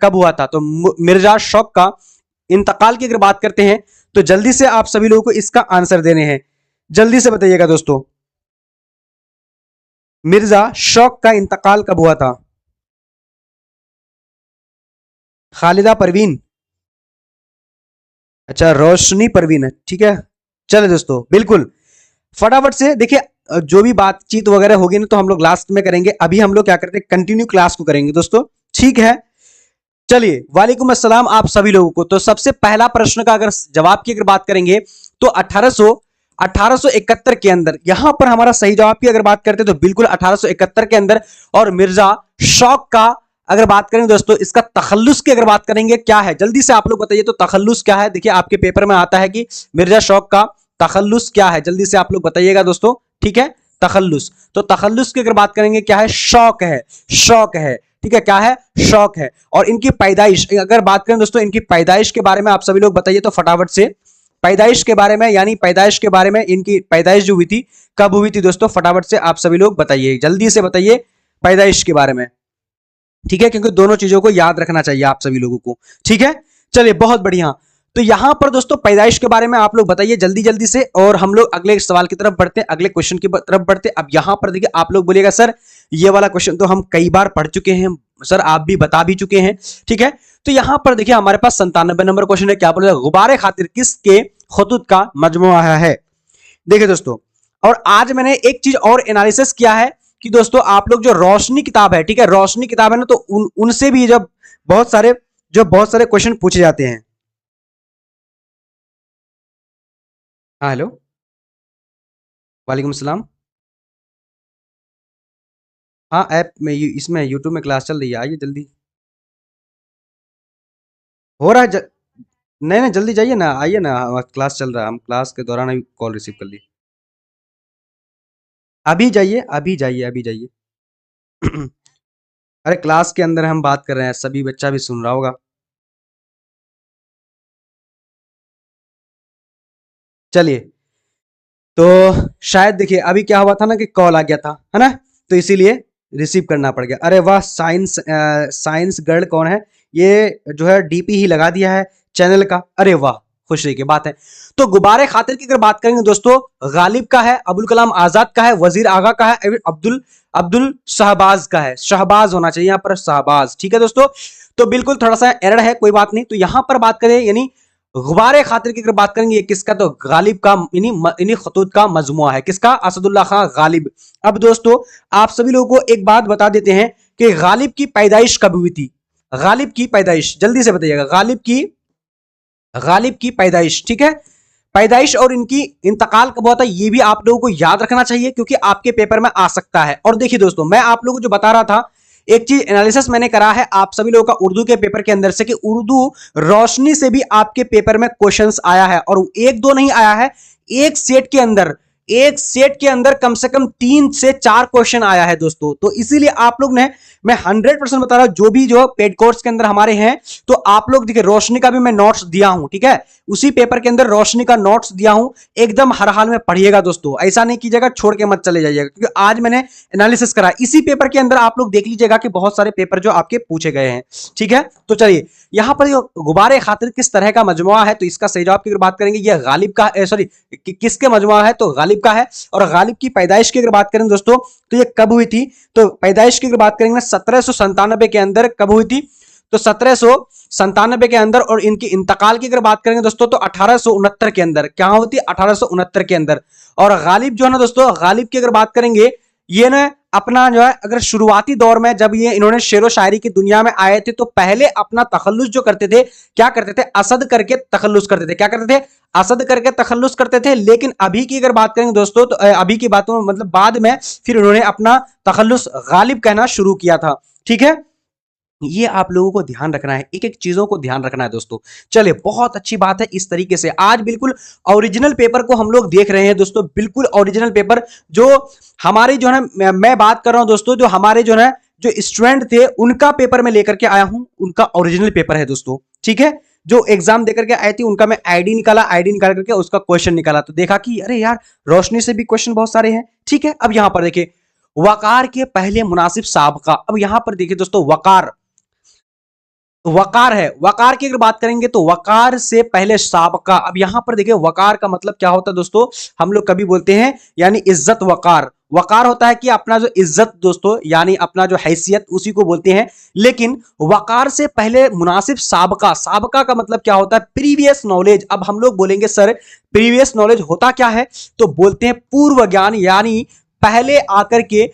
कब हुआ था? तो मिर्जा शौक का इंतकाल की अगर बात करते हैं तो जल्दी से आप सभी लोगों को इसका आंसर देने हैं, जल्दी से बताइएगा दोस्तों। मिर्जा शौक का इंतकाल कब हुआ था? खालिदा परवीन, अच्छा रोशनी परवीन है, ठीक है। चले दोस्तों, बिल्कुल फटाफट से देखिए, जो भी बातचीत वगैरह होगी ना तो हम लोग लास्ट में करेंगे, अभी हम लोग क्या करते हैं कंटिन्यू क्लास को करेंगे दोस्तों, ठीक है। चलिए, वालेकुम अस्सलाम आप सभी लोगों को। तो सबसे पहला प्रश्न का अगर जवाब की अगर बात करेंगे तो 1871 के अंदर, यहां पर हमारा सही जवाब की अगर बात करते हैं तो बिल्कुल 1871 के अंदर। और मिर्जा शौक का अगर बात करें दोस्तों, इसका तखल्लुस की अगर बात करेंगे क्या है, जल्दी से आप लोग बताइए तो तखल्लुस क्या है। देखिए आपके पेपर में आता है कि मिर्जा शौक का तखल्लुस क्या है, जल्दी से आप लोग बताइएगा दोस्तों, ठीक है। तखल्लुस, तो तखल्लुस की अगर बात करेंगे क्या है, शौक है, शौक है, ठीक है, क्या है, शौक है। और इनकी पैदाइश अगर बात करें दोस्तों, इनकी पैदाइश के बारे में आप सभी लोग बताइए तो फटाफट से, पैदाइश के बारे में, यानी पैदाइश के बारे में, इनकी पैदाइश जो हुई थी कब हुई थी दोस्तों, फटाफट से आप सभी लोग बताइए, जल्दी से बताइए पैदाइश के बारे में, ठीक है, क्योंकि दोनों चीजों को याद रखना चाहिए आप सभी लोगों को, ठीक है। चलिए बहुत बढ़िया। तो यहां पर दोस्तों पैदाइश के बारे में आप लोग बताइए जल्दी जल्दी से, और हम लोग अगले सवाल की तरफ बढ़ते हैं, अगले क्वेश्चन की तरफ बढ़ते हैं। अब यहां पर देखिए आप लोग बोलिएगा सर ये वाला क्वेश्चन तो हम कई बार पढ़ चुके हैं सर, आप भी बता भी चुके हैं, ठीक है। तो यहां पर देखिए हमारे पास 97 नंबर क्वेश्चन है, क्या बोले, गुबारे खातिर किसके खुतूत का मजमुआ है। देखिए दोस्तों, और आज मैंने एक चीज और एनालिसिस किया है कि दोस्तों आप लोग जो रोशनी किताब है, ठीक है, रोशनी किताब है ना, तो उनसे भी जब बहुत सारे क्वेश्चन पूछे जाते हैं। हाँ हेलो, वालेकुम सलाम। हाँ ऐप में इसमें यूट्यूब में क्लास चल रही है, आइए जल्दी, हो रहा है नहीं नहीं जल्दी जाइए ना, आइए ना, क्लास चल रहा है, हम क्लास के दौरान अभी कॉल रिसीव कर लिए। अभी जाइए, अभी जाइए, अभी जाइए। अरे क्लास के अंदर हम बात कर रहे हैं, सभी बच्चा भी सुन रहा होगा। चलिए, तो शायद देखिए अभी क्या हुआ था ना कि कॉल आ गया था, है ना, तो इसीलिए रिसीव करना पड़ गया। अरे वाह, साइंस गर्ल कौन है, ये जो है डीपी ही लगा दिया है चैनल का, अरे वाह, खुशी की बात है। तो गुब्बारे खातिर की अगर बात करेंगे दोस्तों, गालिब का है, अबुल कलाम आजाद का है, वजीर आगा का है, अब्दुल अब्दुल शहबाज का है, शहबाज होना चाहिए यहाँ पर, शहबाज, ठीक है दोस्तों। तो बिल्कुल थोड़ा सा एरर है, कोई बात नहीं। तो यहां पर बात करें यानी गुबारे खातिर की अगर बात करेंगे, किसका, तो गालिब का, इन्हीं खतूत का मजमुआ है, किसका, असदुल्ला खां गालिब। अब दोस्तों आप सभी लोगों को एक बात बता देते हैं कि गालिब की पैदाइश कब हुई थी, गालिब की पैदाइश जल्दी से बताइएगा, गालिब की पैदाइश, ठीक है, पैदाइश और इनकी इंतकाल कब हुआ था ये भी आप लोगों को याद रखना चाहिए, क्योंकि आपके पेपर में आ सकता है। और देखिए दोस्तों, मैं आप लोगों को जो बता रहा था, एक चीज एनालिसिस मैंने करा है आप सभी लोगों का उर्दू के पेपर के अंदर से, कि उर्दू रोशनी से भी आपके पेपर में क्वेश्चंस आया है, और एक दो नहीं आया है, एक सेट के अंदर, एक सेट के अंदर कम से कम 3 से 4 क्वेश्चन आया है दोस्तों। तो इसीलिए आप लोग ने, मैं 100% बता रहा हूं, जो भी जो पेड कोर्स के अंदर हमारे हैं, तो आप लोग देखिए रोशनी का भी मैं नोट्स दिया हूं, ठीक है, उसी पेपर के अंदर रोशनी का नोट्स दिया हूं, एकदम हर हाल में पढ़िएगा दोस्तों, ऐसा नहीं कीजिएगा छोड़ के मत चले जाइएगा, क्योंकि आज मैंने एनालिसिस करा इसी पेपर के अंदर, आप लोग देख लीजिएगा कि बहुत सारे पेपर जो आपके पूछे गए हैं, ठीक है। तो चलिए, यहां पर गुब्बारे खातिर किस तरह का मजमुआ है, तो इसका सही जवाब की अगर बात करेंगे, यह गालिब का, सॉरी किसके मजमुआ है, तो गालिब का है। और गालिब की पैदाइश की अगर बात करें दोस्तों, तो ये कब हुई थी, तो पैदाइश की अगर बात करेंगे 1797 के अंदर कब हुई थी, तो 1797 के अंदर। और इनकी इंतकाल की अगर बात करेंगे दोस्तों, तो 1869 के अंदर, क्या होती है, 1869 के अंदर। और गालिब जो है ना दोस्तों, गालिब की अगर बात करेंगे, ये ना अपना जो है, अगर शुरुआती दौर में जब ये इन्होंने शेरो शायरी की दुनिया में आए थे, तो पहले अपना तखल्लुस जो करते थे, क्या करते थे, असद करके तखल्लुस करते थे, क्या करते थे, असद करके तखल्लुस करते थे। लेकिन अभी की अगर बात करेंगे दोस्तों, तो अभी की बातों में मतलब बाद में फिर उन्होंने अपना तखल्लुस गालिब कहना शुरू किया था, ठीक है। ये आप लोगों को ध्यान रखना है, एक एक चीजों को ध्यान रखना है दोस्तों। चलिए बहुत अच्छी बात है, इस तरीके से आज बिल्कुल ओरिजिनल पेपर को हम लोग देख रहे हैं दोस्तों, बिल्कुल ओरिजिनल पेपर, जो हमारे जो है, मैं बात कर रहा हूं दोस्तों, जो हमारे जो है जो स्टूडेंट थे उनका पेपर में लेकर के आया हूं, उनका ओरिजिनल पेपर है दोस्तों, ठीक है। जो एग्जाम देकर के आए थे उनका मैं आईडी निकाला, आईडी निकाल करके उसका क्वेश्चन निकाला, तो देखा कि अरे यार रोशनी से भी क्वेश्चन बहुत सारे हैं, ठीक है। अब यहां पर देखिए, वकार के पहले मुनासिब साहब का, अब यहां पर देखिए दोस्तों, वकार वकार है। वकार की अगर बात करेंगे तो वकार से पहले साबका। अब यहां पर देखिए वकार का मतलब क्या होता है दोस्तों, हम लोग कभी बोलते हैं यानी इज्जत वकार। वकार होता है कि अपना जो इज्जत दोस्तों यानी अपना जो हैसियत उसी को बोलते हैं। लेकिन वकार से पहले मुनासिब साबका। साबका का मतलब क्या होता है, प्रीवियस नॉलेज। अब हम लोग बोलेंगे सर प्रीवियस नॉलेज होता क्या है, तो बोलते हैं पूर्व ज्ञान, यानी पहले आकर के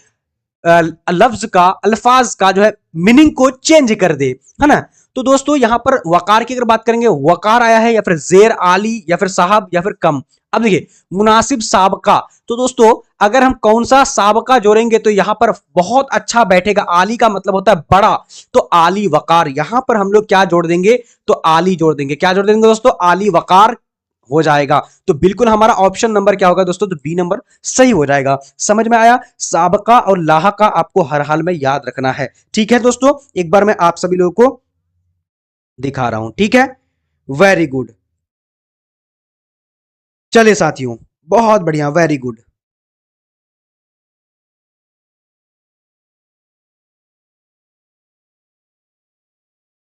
लफ्ज का अल्फाज का जो है मीनिंग को चेंज कर दे, है ना। तो दोस्तों यहां पर वकार की अगर बात करेंगे, वकार आया है या फिर जेर आली या फिर साहब या फिर कम। अब देखिए मुनासिब साबका, तो दोस्तों अगर हम कौन सा साबका जोड़ेंगे तो यहां पर बहुत अच्छा बैठेगा। आली का मतलब होता है बड़ा, तो आली वकार। यहां पर हम लोग क्या जोड़ देंगे, तो आली जोड़ देंगे। क्या जोड़ देंगे दोस्तों, आली वकार हो जाएगा। तो बिल्कुल हमारा ऑप्शन नंबर क्या होगा दोस्तों, तो बी नंबर सही हो जाएगा। समझ में आया, साबका और लाहका आपको हर हाल में याद रखना है। ठीक है दोस्तों, एक बार मैं आप सभी लोगों को दिखा रहा हूं, ठीक है। वेरी गुड, चले साथियों, बहुत बढ़िया, वेरी गुड।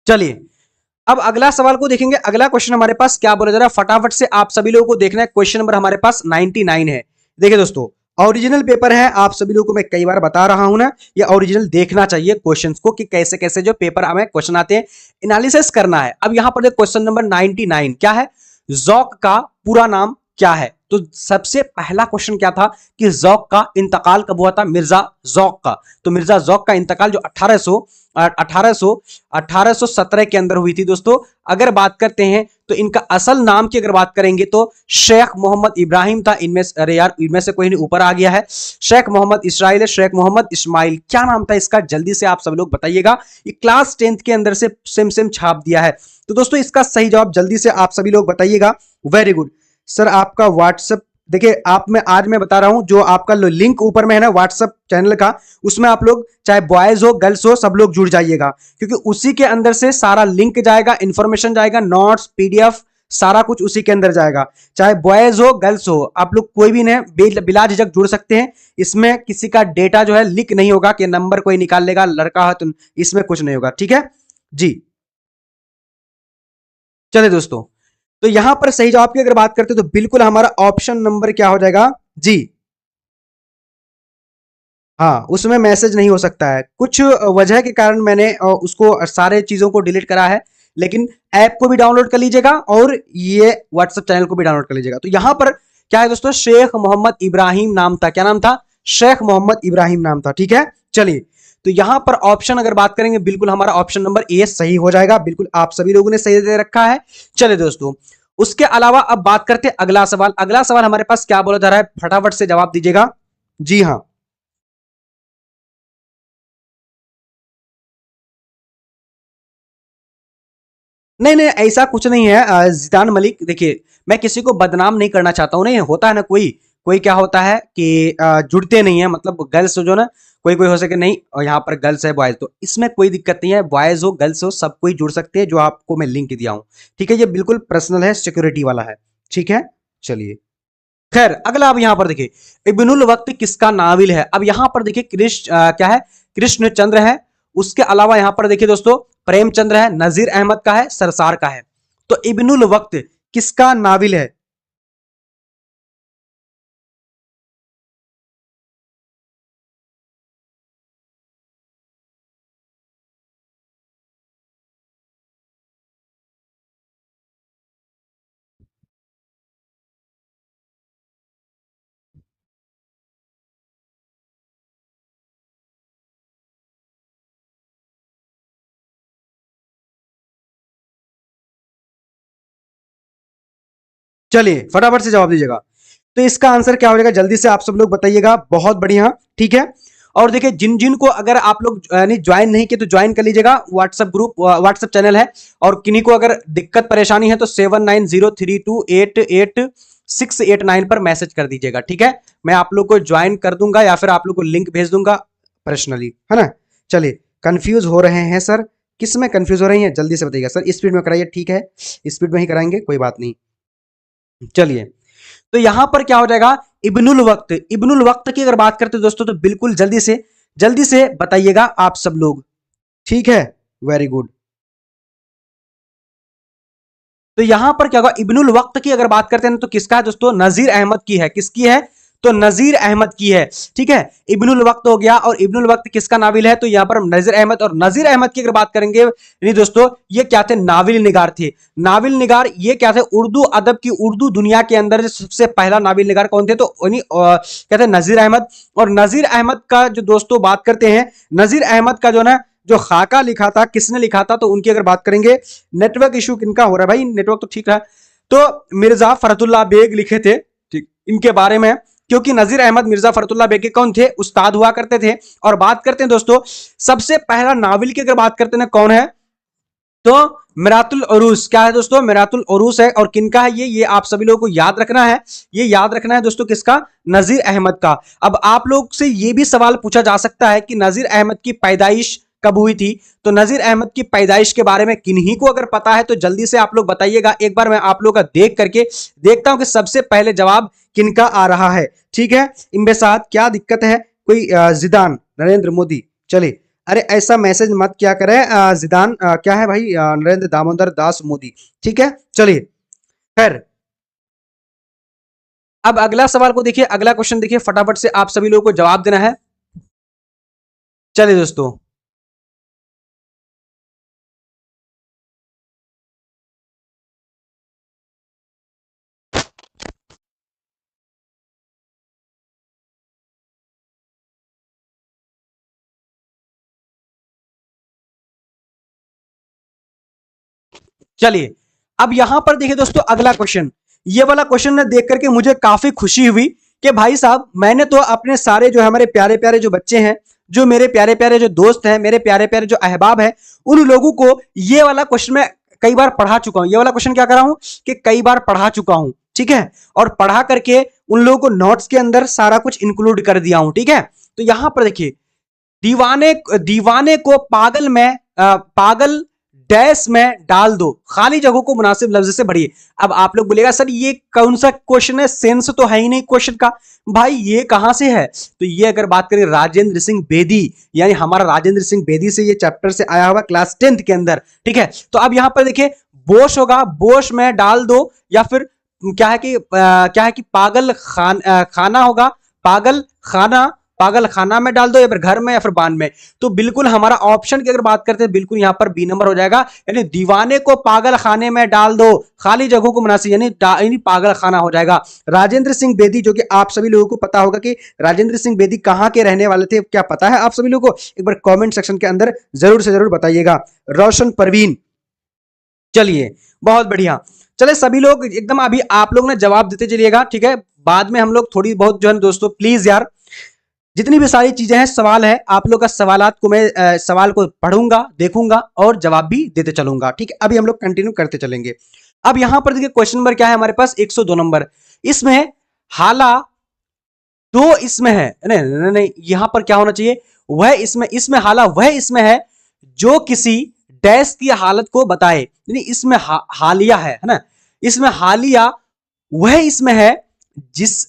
चलिए अब अगला सवाल को देखेंगे। अगला क्वेश्चन हमारे पास क्या बोला जा रहा है, फटाफट से आप सभी लोगों को देखना है। क्वेश्चन नंबर हमारे पास 99 है। देखिए दोस्तों ओरिजिनल पेपर है, आप सभी लोगों को मैं कई बार बता रहा हूं ना, ये ओरिजिनल देखना चाहिए क्वेश्चंस को कि कैसे कैसे जो पेपर हमें क्वेश्चन आते हैं, एनालिसिस करना है। अब यहां पर क्वेश्चन नंबर 99 क्या है, जौक का पूरा नाम क्या है। तो सबसे पहला क्वेश्चन क्या था कि जौक का इंतकाल कब हुआ था, मिर्जा जौक का। तो मिर्जा जौक का इंतकाल जो 1817 के अंदर हुई थी दोस्तों। अगर बात करते हैं तो इनका असल नाम की अगर बात करेंगे तो शेख मोहम्मद इब्राहिम था। इनमें अरे यार इनमें से कोई नहीं ऊपर आ गया है, शेख मोहम्मद इसराइल, शेख मोहम्मद इस्माइल, क्या नाम था इसका, जल्दी से आप सब लोग बताइएगा। ये क्लास 10th के अंदर से सेम सेम छाप दिया है। तो दोस्तों इसका सही जवाब जल्दी से आप सभी लोग बताइएगा। वेरी गुड सर, आपका व्हाट्सएप देखिए, आप मैं आज मैं बता रहा हूं जो आपका लिंक ऊपर में है ना व्हाट्सएप चैनल का, उसमें आप लोग चाहे बॉयज हो गर्ल्स हो सब लोग जुड़ जाइएगा, क्योंकि उसी के अंदर से सारा लिंक जाएगा, इंफॉर्मेशन जाएगा, नोट्स पीडीएफ सारा कुछ उसी के अंदर जाएगा। चाहे बॉयज हो गर्ल्स हो, आप लोग कोई भी नहीं बिला झिझक जुड़ सकते हैं। इसमें किसी का डेटा जो है लीक नहीं होगा कि नंबर कोई निकाल लेगा लड़का है तो, इसमें कुछ नहीं होगा, ठीक है जी। चले दोस्तों, तो यहां पर सही जवाब की अगर बात करते हैं तो बिल्कुल हमारा ऑप्शन नंबर क्या हो जाएगा जी। हाँ, उसमें मैसेज नहीं हो सकता है, कुछ वजह के कारण मैंने उसको सारे चीजों को डिलीट करा है। लेकिन ऐप को भी डाउनलोड कर लीजिएगा और ये व्हाट्सएप चैनल को भी डाउनलोड कर लीजिएगा। तो यहां पर क्या है दोस्तों, शेख मोहम्मद इब्राहिम नाम था। क्या नाम था, शेख मोहम्मद इब्राहिम नाम था, ठीक है। चलिए, तो यहां पर ऑप्शन अगर बात करेंगे बिल्कुल हमारा ऑप्शन नंबर ए सही हो जाएगा। बिल्कुल आप सभी लोगों ने सही दे रखा है। चलिए दोस्तों, उसके अलावा अब बात करते हैं अगला सवाल। अगला सवाल हमारे पास क्या बोला जा रहा है, फटाफट से जवाब दीजिएगा। जी हाँ, नहीं नहीं ऐसा कुछ नहीं है जिदान मलिक। देखिए मैं किसी को बदनाम नहीं करना चाहता हूँ, नहीं होता है ना कोई कोई क्या होता है कि जुड़ते नहीं है, मतलब गर्ल्स जो ना कोई कोई हो सके नहीं, और यहाँ पर गर्ल्स है बॉयज, तो इसमें कोई दिक्कत नहीं है, बॉयज हो गर्ल्स हो सब कोई जुड़ सकते हैं जो आपको मैं लिंक दिया हूँ। ठीक है, ये बिल्कुल पर्सनल है, सिक्योरिटी वाला है, ठीक है। चलिए खैर अगला, अब यहां पर देखिए इब्नुल वक्त किसका नाविल है। अब यहां पर देखिए कृष्ण क्या है, कृष्णचंद्र है। उसके अलावा यहां पर देखिए दोस्तों प्रेमचंद्र है, नजीर अहमद का है, सरसार का है। तो इब्नुल वक्त किसका नाविल है। चलिए फटाफट से जवाब दीजिएगा। तो इसका आंसर क्या हो जाएगा, जल्दी से आप सब लोग बताइएगा। बहुत बढ़िया, ठीक है। और देखिए जिन जिन को अगर आप लोग यानी ज्वाइन नहीं किए तो ज्वाइन कर लीजिएगा, व्हाट्सएप ग्रुप व्हाट्सएप चैनल है। और किन्हीं को अगर दिक्कत परेशानी है तो 7903288689 पर मैसेज कर दीजिएगा, ठीक है। मैं आप लोग को ज्वाइन कर दूंगा या फिर आप लोग को लिंक भेज दूंगा पर्सनली, है ना। चलिए, कंफ्यूज हो रहे हैं सर, किस में कंफ्यूज हो रही हैं जल्दी से बताइएगा। सर स्पीड में कराइए, ठीक है, स्पीड में ही कराएंगे, कोई बात नहीं। चलिए, तो यहां पर क्या हो जाएगा, इब्नुल वक्त। इब्नुल वक्त की अगर बात करते हैं दोस्तों तो बिल्कुल जल्दी से बताइएगा आप सब लोग, ठीक है। वेरी गुड, तो यहां पर क्या होगा, इब्नुल वक्त की अगर बात करते हैं तो किसका है दोस्तों, नजीर अहमद की है। किसकी है, तो नजीर अहमद की है। ठीक है, इब्नुल वक्त हो गया, और इब्नुल वक्त किसका नाविल है, तो यहां पर नजीर अहमद। और नजीर अहमद की अगर बात करेंगे यानी दोस्तों, ये क्या थे, नाविल निगार थे। नाविल निगार ये क्या थे, उर्दू अदब की, उर्दू दुनिया के अंदर सबसे पहला नाविल निगार कौन थे, तो क्या थे, नजीर अहमद। और नजीर अहमद का जो दोस्तों बात करते हैं, नजीर अहमद का जो ना जो खाका लिखा था, किसने लिखा था, तो उनकी अगर बात करेंगे, नेटवर्क इशू किनका हो रहा है भाई, नेटवर्क तो ठीक है, तो मिर्जा फरतुल्ला बेग लिखे थे, ठीक, इनके बारे में। क्योंकि नजीर अहमद मिर्जा फरतुल्ला बेग के कौन थे, उस्ताद हुआ करते थे। और बात करते हैं दोस्तों, सबसे पहला नावल की अगर बात करते हैं कौन है, तो मिरातुल उरूस। क्या है दोस्तों, मिरातुल उरूस है। और किनका है ये आप सभी लोगों को याद रखना है, ये याद रखना है दोस्तों, किसका, नजीर अहमद का। अब आप लोग से ये भी सवाल पूछा जा सकता है कि नजीर अहमद की पैदाइश कब हुई थी, तो नजीर अहमद की पैदाइश के बारे में किन्हीं को अगर पता है तो जल्दी से आप लोग बताइएगा। एक बार मैं आप लोग का देख करके देखता हूं कि सबसे पहले जवाब किनका आ रहा है। ठीक है, इनके साथ क्या दिक्कत है, कोई जिदान, नरेंद्र मोदी, चलिए, अरे ऐसा मैसेज मत क्या करें जिदान, क्या है भाई, नरेंद्र दामोदर दास मोदी। ठीक है, चलिए, खैर, अब अगला सवाल को देखिए, अगला क्वेश्चन देखिए, फटाफट से आप सभी लोगों को जवाब देना है। चलिए दोस्तों, चलिए, अब यहां पर देखिए दोस्तों, अगला क्वेश्चन, ये वाला क्वेश्चन ने देख करके मुझे काफी खुशी हुई कि भाई साहब, मैंने तो अपने सारे जो हमारे प्यारे प्यारे जो बच्चे हैं, जो मेरे प्यारे प्यारे जो दोस्त हैं, मेरे प्यारे प्यारे जो अहबाब हैं, उन लोगों को ये वाला क्वेश्चन मैं कई बार पढ़ा चुका हूं। ये वाला क्वेश्चन क्या कर रहा हूं कि कई बार पढ़ा चुका हूं। ठीक है, और पढ़ा करके उन लोगों को नोट्स के अंदर सारा कुछ इंक्लूड कर दिया हूं। ठीक है, तो यहां पर देखिए, दीवाने दीवाने को पागल में पागल डैश में डाल दो, खाली जगहों को मुनासिब लफ्ज से भरिए। अब आप लोग बोलेगा सर ये कौन सा क्वेश्चन है, सेंस तो है ही नहीं क्वेश्चन का, भाई ये कहां से है, तो ये अगर बात करें राजेंद्र सिंह बेदी, यानी हमारा राजेंद्र सिंह बेदी से ये चैप्टर से आया हुआ क्लास 10th के अंदर। ठीक है, तो अब यहां पर देखिए, बोश होगा, बोश में डाल दो, या फिर क्या है कि खाना होगा, पागल खाना, पागल खाना में डाल दो, या फिर घर में, या फिर बान में। तो बिल्कुल हमारा ऑप्शन की अगर बात करते हैं, बिल्कुल यहां पर बी नंबर हो जाएगा, यानी दीवाने को पागल खाने में डाल दो, खाली जगहों को मुनासिब, यानी पागल खाना हो जाएगा। राजेंद्र सिंह बेदी, जो कि आप सभी लोगों को पता होगा कि राजेंद्र सिंह बेदी कहां के रहने वाले थे, क्या पता है आप सभी लोगों को, एक बार कॉमेंट सेक्शन के अंदर जरूर से जरूर बताइएगा। रोशन परवीन, चलिए, बहुत बढ़िया। चले सभी लोग एकदम, अभी आप लोग ने जवाब देते चलिएगा। ठीक है, बाद में हम लोग थोड़ी बहुत जो है दोस्तों, प्लीज यार, जितनी भी सारी चीजें हैं, सवाल है, आप लोग का सवालात को मैं सवाल को पढ़ूंगा, देखूंगा और जवाब भी देते चलूंगा। ठीक है, अभी हम लोग कंटिन्यू करते चलेंगे। अब यहां पर देखिए, क्वेश्चन नंबर क्या है हमारे पास, 102 नंबर। इसमें हाला दो इसमें है, नहीं नहीं नहीं, यहां पर क्या होना चाहिए, वह इसमें हाला वह इसमें है जो किसी डैश की हालत को बताए, यानी इसमें हालिया है ना, इसमें हालिया वह इसमें है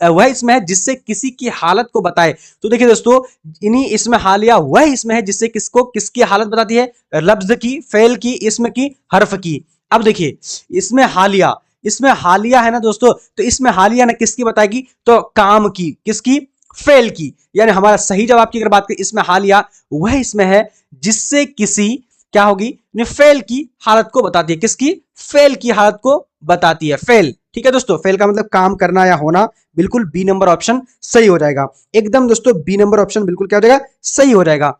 वह इसमें है जिससे किसी की हालत को बताए। तो देखिए दोस्तों, इन्हीं इसमें हालिया वह इसमें है जिससे किसको किसकी हालत बताती है, लफ्ज की, फेल की, इसमें की, हर्फ की। अब देखिए, इसमें हालिया है ना दोस्तों, तो इसमें हालिया ना किसकी बताएगी, तो काम की, किसकी, फेल की। यानी हमारा सही जवाब की अगर बात करें, इसमें हालिया वह इसमें है जिससे किसी क्या होगी, फेल की हालत को बताती है, किसकी, फेल की हालत को बताती है, फेल। ठीक है दोस्तों, फेल का मतलब काम करना या होना, बिल्कुल बी नंबर ऑप्शन सही हो जाएगा। एकदम दोस्तों, बी नंबर ऑप्शन बिल्कुल क्या हो जाएगा, सही हो जाएगा।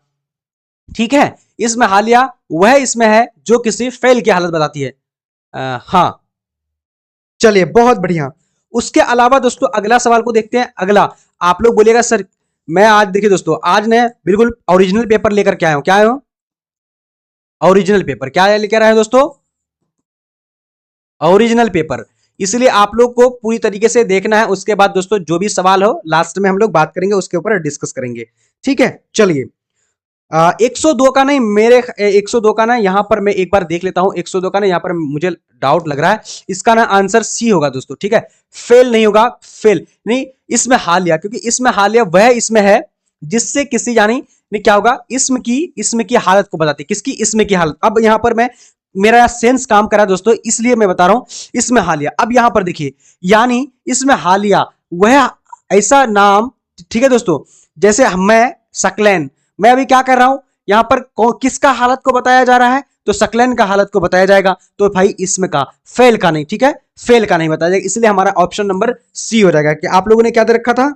ठीक है, इसमें हालिया वह इसमें है जो किसी फेल की हालत बताती है। हाँ, चलिए, बहुत बढ़िया। उसके अलावा दोस्तों, अगला सवाल को देखते हैं। अगला आप लोग बोलिएगा सर, मैं आज देखिए दोस्तों, आज ने बिल्कुल ओरिजिनल पेपर लेकर के आया हूं। क्या आया हूं, ओरिजिनल पेपर। क्या लेकर आए हैं दोस्तों, ओरिजिनल पेपर। इसलिए आप लोग को पूरी तरीके से देखना है। उसके बाद दोस्तों, जो भी सवाल हो लास्ट में हम लोग बात करेंगे, उसके ऊपर डिस्कस करेंगे। ठीक है, चलिए, 102 का नहीं, मेरे 102 का ना, यहां पर मैं एक बार देख लेता हूं। 102 का ना, यहां पर मुझे डाउट लग रहा है, इसका ना आंसर सी होगा दोस्तों। ठीक है, फेल नहीं होगा, फेल नहीं, इसमें हालिया, क्योंकि इसमें हालिया वह इसमें है जिससे किसी, यानी क्या होगा, इसम की हालत को बताती है, किसकी, इसमें की हालत। अब यहां पर मैं मेरा सेंस काम करा दोस्तों, इसलिए मैं बता रहा हूं इसमें हालिया। अब यहां पर देखिए, यानी इसमें हालिया वह ऐसा नाम, ठीक है दोस्तों, जैसे मैं सकलैन, मैं अभी क्या कर रहा हूं, यहां पर किसका हालत को बताया जा रहा है, तो सकलैन का हालत को बताया जाएगा। तो भाई इसमें का फेल का नहीं, ठीक है, फेल का नहीं बताया जाएगा, इसलिए हमारा ऑप्शन नंबर सी हो जाएगा। कि आप लोगों ने क्या दे रखा था?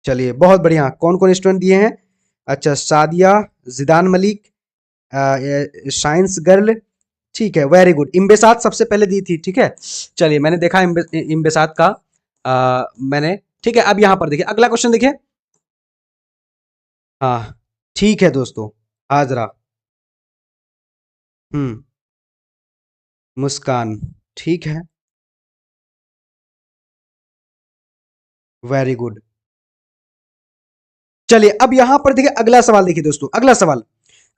चलिए बहुत बढ़िया, कौन कौन स्टूडेंट दिए हैं? अच्छा, सादिया, जिदान मलिक, साइंस गर्ल, ठीक है, वेरी गुड। इम्बेसात सबसे पहले दी थी, ठीक है, चलिए मैंने देखा इम्बेसात का, मैंने, ठीक है। अब यहां पर देखिए अगला क्वेश्चन देखिए। हाँ ठीक है दोस्तों, हाजरा, मुस्कान, ठीक है, वेरी गुड। चलिए अब यहां पर देखिए अगला सवाल, देखिए दोस्तों अगला सवाल,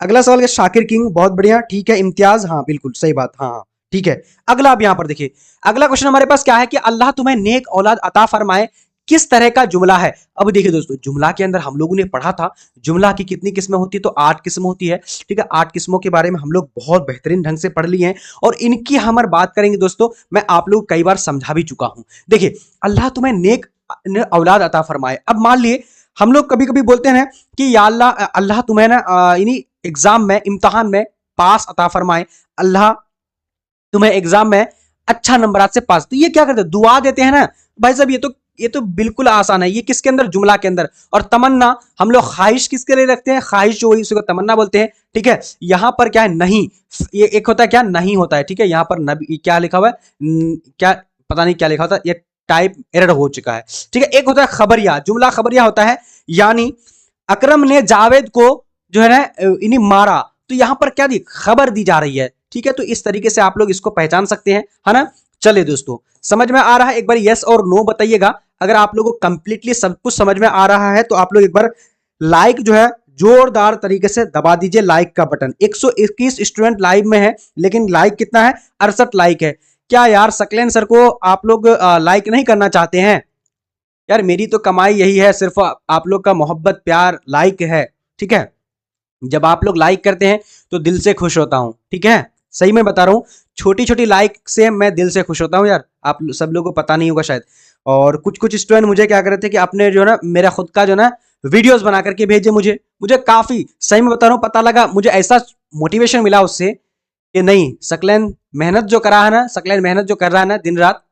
अगला सवाल है शाकिर किंग, बहुत बढ़िया, ठीक है। इम्तियाज, हाँ बिल्कुल सही बात, हाँ हाँ ठीक है। अगला अब यहां पर देखिए, अगला क्वेश्चन हमारे पास क्या है कि अल्लाह तुम्हें नेक औलाद अता फरमाए, किस तरह का जुमला है। अब देखिए दोस्तों, जुमला के अंदर हम लोगों ने पढ़ा था जुमला की कितनी किस्में होती है, तो 8 किस्म होती है, ठीक है। 8 किस्मों के बारे में हम लोग बहुत बेहतरीन ढंग से पढ़ लिए हैं, और इनकी हम बात करेंगे दोस्तों, मैं आप लोग कई बार समझा भी चुका हूं। देखिए, अल्लाह तुम्हें नेक औलाद अता फरमाए। अब मान लिए हम लोग कभी कभी बोलते हैं कि या अल्लाह, अल्लाह तुम्हें ना इन्हीं एग्जाम में, इम्तहान में पास अता फरमाए, अल्लाह तुम्हें एग्जाम में अच्छा नंबर से पास। तो ये क्या करते हैं, दुआ देते हैं ना भाई साहब, ये तो बिल्कुल आसान है। ये किसके अंदर, जुमला के अंदर। और तमन्ना, हम लोग ख्वाहिश किसके लिए रखते हैं, ख्वाहिश जो हुई उसी को तमन्ना बोलते हैं, ठीक है। यहां पर क्या है, नहीं, ये एक होता है क्या, नहीं होता है, ठीक है। यहां पर नबी क्या लिखा हुआ है, क्या पता नहीं क्या लिखा होता है, ये टाइप एरर हो चुका है, ठीक है। एक होता है खबरिया, जुमला खबरिया होता है, यानी अकरम ने जावेद को जो है ना इन्हीं मारा, तो यहां पर क्या दी, खबर दी जा रही है, ठीक है। तो इस तरीके से आप लोग इसको पहचान सकते हैं, है ना। चलिए दोस्तों, समझ में आ रहा है, एक बार यस और नो बताइएगा। अगर आप लोगों को कंप्लीटली सब कुछ समझ में आ रहा है तो आप लोग एक बार लाइक जो है जोरदार तरीके से दबा दीजिए, लाइक का बटन। 121 स्टूडेंट लाइव में है, लेकिन लाइक कितना है, 68 लाइक है। क्या यार सकलेन सर को आप लोग लाइक नहीं करना चाहते हैं? यार मेरी तो कमाई यही है, सिर्फ आप लोग का मोहब्बत प्यार लाइक है, ठीक है। जब आप लोग लाइक करते हैं तो दिल से खुश होता हूं, ठीक है। सही में बता रहा हूं, छोटी छोटी लाइक से मैं दिल से खुश होता हूं यार, आप सब लोगों को पता नहीं होगा शायद। और कुछ कुछ स्टूडेंट मुझे क्या कर रहे थे कि अपने जो है ना, मेरा खुद का जो ना वीडियोस बना करके भेजे मुझे, मुझे काफी, सही में बता रहा हूं, पता लगा, मुझे ऐसा मोटिवेशन मिला उससे कि नहीं, सकलैन मेहनत जो करा है ना, सकलैन मेहनत जो कर रहा है ना दिन रात,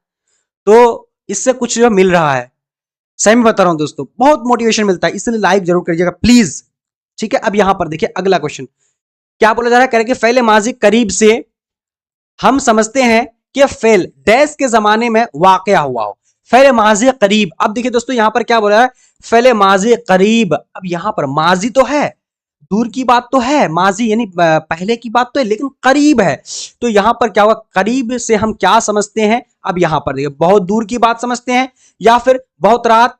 तो इससे कुछ जो मिल रहा है। सही में बता रहा हूं दोस्तों, बहुत मोटिवेशन मिलता है, इसलिए लाइक जरूर करिएगा प्लीज, ठीक है। अब यहां पर देखिए अगला क्वेश्चन क्या बोला जा रहा है, कह रहे कि फेल माजी करीब से हम समझते हैं कि फेल डैश के जमाने में वाकया हुआ हो। फेल माजी करीब, अब देखिए दोस्तों यहां पर क्या बोला है, फेल माजी करीब। अब यहां पर माजी तो है, दूर की बात तो है, माजी यानी पहले की बात तो है, लेकिन करीब है। तो यहां पर क्या हुआ, करीब से हम क्या समझते हैं, अब यहां पर देखिए बहुत दूर की बात समझते हैं, या फिर बहुत रात,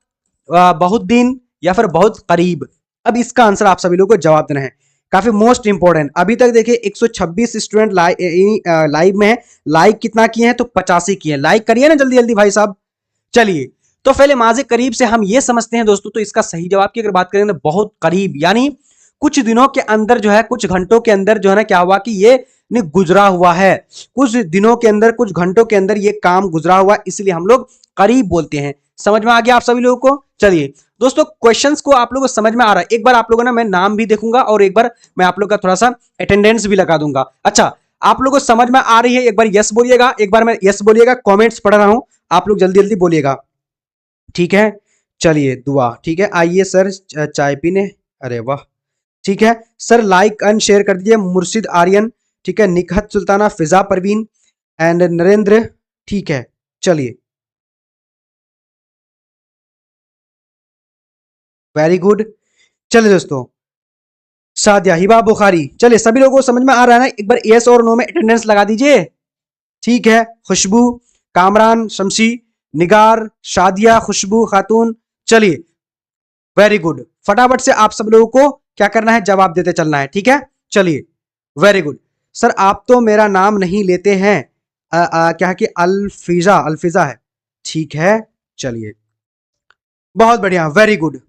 बहुत दिन, या फिर बहुत करीब। अब इसका आंसर आप सभी लोगों को जवाब देना है, काफी मोस्ट इंपोर्टेंट। अभी तक देखिए 126 स्टूडेंट लाइव में है, लाइक कितना किए हैं, तो 85 किए हैं। लाइक करिए ना जल्दी जल्दी भाई साहब। चलिए, तो पहले माजी करीब से हम ये समझते हैं दोस्तों, तो इसका सही जवाब की अगर बात करें तो बहुत करीब, यानी कुछ दिनों के अंदर जो है, कुछ घंटों के अंदर जो है ना, क्या हुआ कि ये गुजरा हुआ है, कुछ दिनों के अंदर, कुछ घंटों के अंदर ये काम गुजरा हुआ, इसलिए हम लोग करीब बोलते हैं। समझ में आ गया आप सभी लोगों को? चलिए दोस्तों, क्वेश्चंस को आप लोगों को समझ में आ रहा है, एक बार आप लोगों ना, मैं नाम भी देखूंगा और एक बार मैं आप लोग का थोड़ा सा अटेंडेंस भी लगा दूंगा। अच्छा, आप लोगों को समझ में आ रही है, एक बार यस बोलिएगा, एक बार मैं यस बोलिएगा, कमेंट्स पढ़ रहा हूं, आप लोग जल्दी जल्दी बोलिएगा, ठीक है। चलिए दुआ, ठीक है, आइए सर चाय पीने, अरे वाह, ठीक है सर, लाइक एंड शेयर कर दीजिए। मुर्शिद आर्यन, ठीक है, निकहत सुल्ताना, फिजा परवीन एंड नरेंद्र, ठीक है। चलिए वेरी गुड। चलिए दोस्तों, सादिया, हिबा बुखारी, चलिए सभी लोगों को समझ में आ रहा है ना, एक बार यस और नो में अटेंडेंस लगा दीजिए, ठीक है। खुशबू, कामरान, शमशी, निगार, शादिया, खुशबू खातून, चलिए वेरी गुड। फटाफट से आप सब लोगों को क्या करना है, जवाब देते चलना है, ठीक है। चलिए वेरी गुड। सर आप तो मेरा नाम नहीं लेते हैं, क्या है कि अल्फिजा, अल्फिजा है, ठीक है। चलिए बहुत बढ़िया, वेरी गुड।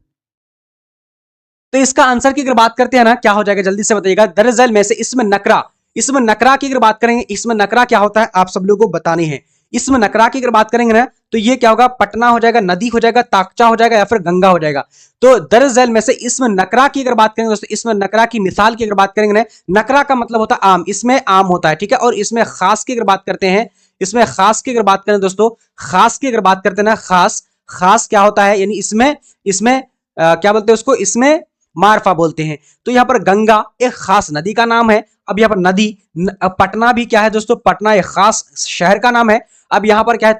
तो इसका आंसर की अगर बात करते हैं ना, क्या हो जाएगा जल्दी से बताइएगा। दरअसल में से इसमें नकरा, इसमें नकरा की अगर बात करेंगे, इसमें नकरा क्या होता है आप सब लोगों को बतानी है। इसमें नकरा की अगर बात करेंगे ना तो ये क्या होगा, पटना हो जाएगा, नदी हो जाएगा, ताकचा हो जाएगा या फिर गंगा हो जाएगा। तो दर झैल में से इसमें नकरा की अगर बात करेंगे दोस्तों, इसमें नकरा की मिसाल की अगर बात करेंगे ना, नकरा का मतलब होता है आम, इसमें आम होता है, ठीक है। और इसमें खास की अगर बात करते हैं, इसमें खास की अगर बात करें दोस्तों, खास की अगर बात करते हैं ना, खास, खास क्या होता है, यानी इसमें इसमें क्या बोलते हैं उसको, इसमें मारफा बोलते हैं। तो यहाँ पर गंगा एक खास नदी का नाम है। अब यहाँ पर नदी, पटना भी क्या है दोस्तों, पटना एक खास शहर का नाम है। अब यहाँ पर क्या है,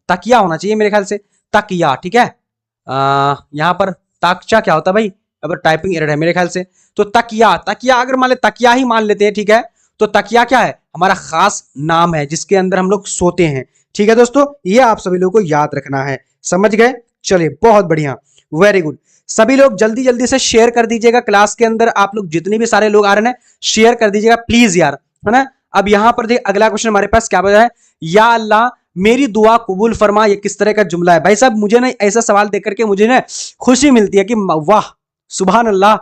तकिया होना चाहिए मेरे ख्याल से, तकिया, ठीक है। यहाँ पर ताकचा क्या होता है भाई, अब टाइपिंग एरर है मेरे ख्याल से। तो तकिया, तकिया अगर मान ले, तकिया ही मान लेते हैं, ठीक है। तो तकिया क्या है, हमारा खास नाम है जिसके अंदर हम लोग सोते हैं, ठीक है दोस्तों। ये आप सभी लोगों को याद रखना है, समझ गए। चलिए बहुत बढ़िया, वेरी गुड। सभी लोग जल्दी जल्दी से शेयर कर दीजिएगा क्लास के अंदर, आप लोग जितने भी सारे लोग आ रहे हैं शेयर कर दीजिएगा प्लीज यार, है ना। अब यहां पर देखिए अगला क्वेश्चन हमारे पास क्या बोला है, या अल्लाह मेरी दुआ कबूल फरमा, ये किस तरह का जुमला है भाई साहब। मुझे ना ऐसा सवाल देख करके मुझे ना खुशी मिलती है कि वाह सुभान अल्लाह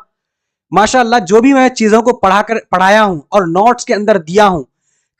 माशाअल्लाह, जो भी मैं चीजों को पढ़ाया हूं और नोट्स के अंदर दिया हूं,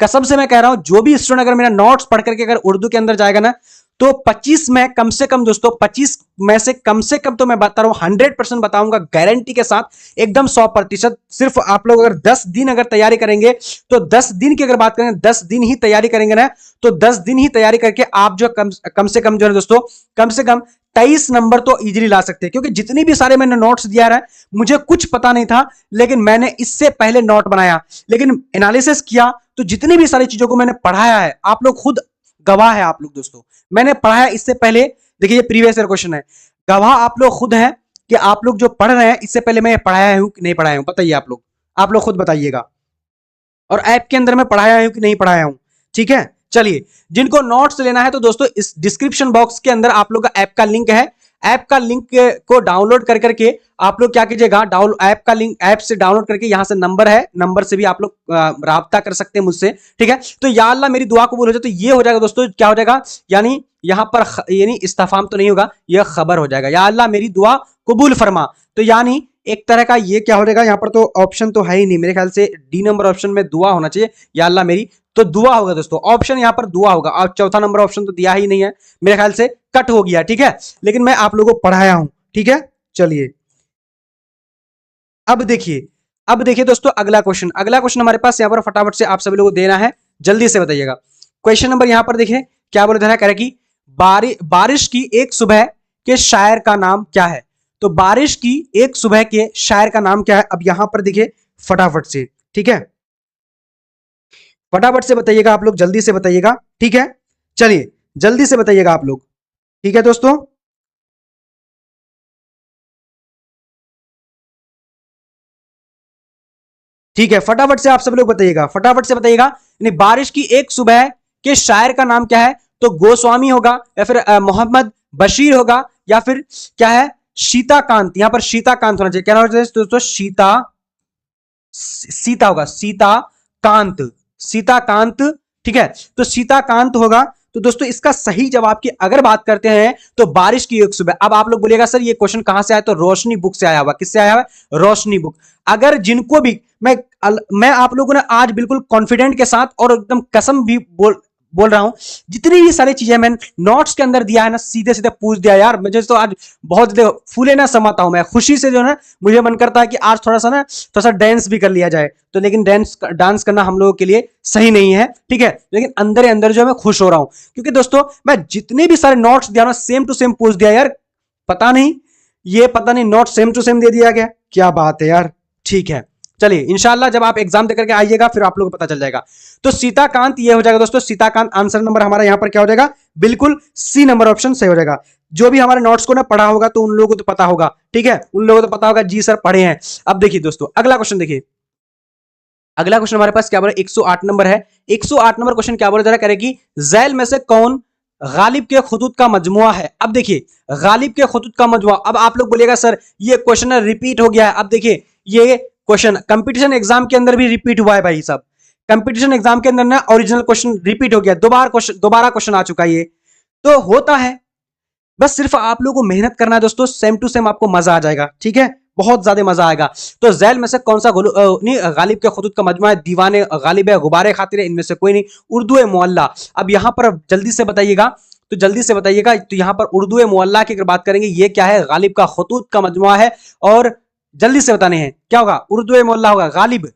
कसम से मैं कह रहा हूं, जो भी स्टूडेंट अगर मेरा नोट्स पढ़ करके अगर उर्दू के अंदर जाएगा ना, तो 25 में कम से कम दोस्तों, 25 में से कम तो मैं बता रहा हूं 100% बताऊंगा गारंटी के साथ, एकदम 100%। सिर्फ आप लोग अगर 10 दिन अगर तैयारी करेंगे, तो 10 दिन की अगर बात करें, 10 दिन ही तैयारी करेंगे ना, तो 10 दिन ही तैयारी करके आप जो कम से कम जो है दोस्तों, कम से कम 23 नंबर तो इजीली ला सकते हैं। क्योंकि जितनी भी सारे मैंने नोट्स दिया है, मुझे कुछ पता नहीं था, लेकिन मैंने इससे पहले नोट बनाया, लेकिन एनालिसिस किया, तो जितनी भी सारी चीजों को मैंने पढ़ाया है, आप लोग खुद गवाह है, आप लोग दोस्तों, मैंने पढ़ाया इससे पहले। देखिए ये प्रीवियस ईयर क्वेश्चन है, गवाह आप लोग खुद हैं कि आप लोग जो पढ़ रहे हैं, इससे पहले मैं पढ़ाया हूं कि नहीं पढ़ाया हूं, बताइए आप लोग खुद बताइएगा। और ऐप के अंदर मैं पढ़ाया हूं कि नहीं पढ़ाया हूं, ठीक है। चलिए, जिनको नोट्स लेना है तो दोस्तों इस डिस्क्रिप्शन बॉक्स के अंदर आप लोग का ऐप का लिंक है, ऐप का लिंक को डाउनलोड कर करके आप लोग क्या कीजिएगा, ऐप का लिंक, ऐप से डाउनलोड करके यहां से नंबर है, नंबर से भी आप लोग राब्ता कर सकते हैं मुझसे, ठीक है। तो या अल्लाह मेरी दुआ कबूल हो जाए, तो ये हो जाएगा दोस्तों, क्या हो जाएगा, यानी यहां पर यानी इस्तिफाम तो नहीं होगा, यह खबर हो जाएगा, या अल्लाह मेरी दुआ कबूल फरमा। तो यानी एक तरह का ये क्या हो जाएगा, यहां पर तो ऑप्शन तो है ही नहीं मेरे ख्याल से, डी नंबर ऑप्शन में दुआ होना चाहिए, या अल्लाह मेरी, तो दुआ होगा दोस्तों, ऑप्शन यहां पर दुआ होगा। और चौथा नंबर ऑप्शन तो दिया ही नहीं है मेरे ख्याल से, कट हो गया, ठीक है। लेकिन मैं आप लोगों को पढ़ाया हूं, ठीक है। चलिए अब देखिए दोस्तों अगला क्वेश्चन हमारे पास यहां पर फटाफट से आप सभी लोगों को देना है, जल्दी से बताइएगा। क्वेश्चन नंबर यहां पर देखिए क्या बोले था, कह रहा कि बारिश की एक सुबह के शायर का नाम क्या है। तो बारिश की एक सुबह के शायर का नाम क्या है, अब यहां पर देखिए फटाफट से, ठीक है, फटाफट से बताइएगा आप लोग, जल्दी से बताइएगा, ठीक है। चलिए जल्दी से बताइएगा आप लोग, ठीक है दोस्तों। ठीक है, फटाफट से आप सब लोग बताइएगा, फटाफट से बताइएगा। यानी बारिश की एक सुबह के शायर का नाम क्या है, तो गोस्वामी होगा, या फिर मोहम्मद बशीर होगा, या फिर क्या है, सीताकांत। यहां पर सीताकांत होना चाहिए, क्या होना चाहिए दोस्तों, सीता होगा, सीताकांत, ठीक है। तो सीताकांत होगा। तो दोस्तों इसका सही जवाब की अगर बात करते हैं तो बारिश की एक सुबह। अब आप लोग बोलिएगा सर ये क्वेश्चन कहां से आया, तो रोशनी बुक से आया हुआ। किससे आया हुआ, रोशनी बुक। अगर जिनको भी मैं आप लोगों ने आज बिल्कुल कॉन्फिडेंट के साथ और एकदम कसम भी बोल रहा हूं, जितनी भी सारी चीजें मैंने नोट्स के अंदर दिया है ना, सीधे सीधे पूछ दिया यार। मुझे तो आज बहुत फूले ना समाता हूं मैं खुशी से, जो है मुझे मन करता है कि आज थोड़ा सा डांस भी कर लिया जाए, तो लेकिन डांस करना हम लोगों के लिए सही नहीं है, ठीक है। लेकिन अंदर अंदर जो है मैं खुश हो रहा हूं, क्योंकि दोस्तों मैं जितने भी सारे नोट्स दिया ना, सेम टू सेम पूछ दिया यार। पता नहीं नोट सेम टू सेम दे दिया गया, क्या बात है यार। ठीक है, चलिए इंशाल्लाह जब आप एग्जाम देकर के आइएगा फिर आप लोगों को पता चल जाएगा। तो सीताकांत ये हो जाएगा दोस्तों, सीताकांत आंसर नंबर हमारा यहां पर क्या हो जाएगा, बिल्कुल सी नंबर ऑप्शन सही हो जाएगा। जो भी हमारे नोट्स को ना पढ़ा होगा तो उन लोगों को तो पता होगा, ठीक है, उन लोगों को तो पता होगा जी सर पढ़े हैं। अब देखिए दोस्तों अगला क्वेश्चन देखिए, अगला क्वेश्चन हमारे पास क्या बोला, 108 नंबर है। 108 नंबर क्वेश्चन क्या बोला जा रहा है, करेगी झैल में से कौन गालिब के खुतूत का मजमुआ है। अब देखिए गालिब के खुतूत का मजमुआ, अब आप लोग बोलिएगा सर ये क्वेश्चन रिपीट हो गया है। अब देखिए ये क्वेश्चन कंपटीशन एग्जाम के अंदर भी रिपीट हुआ है भाई साहब, कंपटीशन एग्जाम के अंदर ना ओरिजिनल क्वेश्चन रिपीट हो गया, दोबारा क्वेश्चन आ चुका है ये, तो होता है। बस सिर्फ आप लोगों को मेहनत करना है दोस्तों, सेम टू सेम आपको मजा आ जाएगा, ठीक है। बहुत ज्यादा मजा आएगा। तो झैल में से कौन सा नहीं गालिब के खुतूत का मजमा है? दीवाने गालिब है, गुबारे खातिर है, इनमें से कोई नहीं। उर्दू ए मुअल्ला, अब यहां पर जल्दी से बताइएगा, तो जल्दी से बताइएगा। तो यहां पर उर्दू ए मुअल्ला की अगर बात करेंगे, ये क्या है? गालिब का खुतूत का मजमुआ है। और जल्दी से बताने हैं क्या होगा? उर्दू ए मुअल्ला होगा गालिब।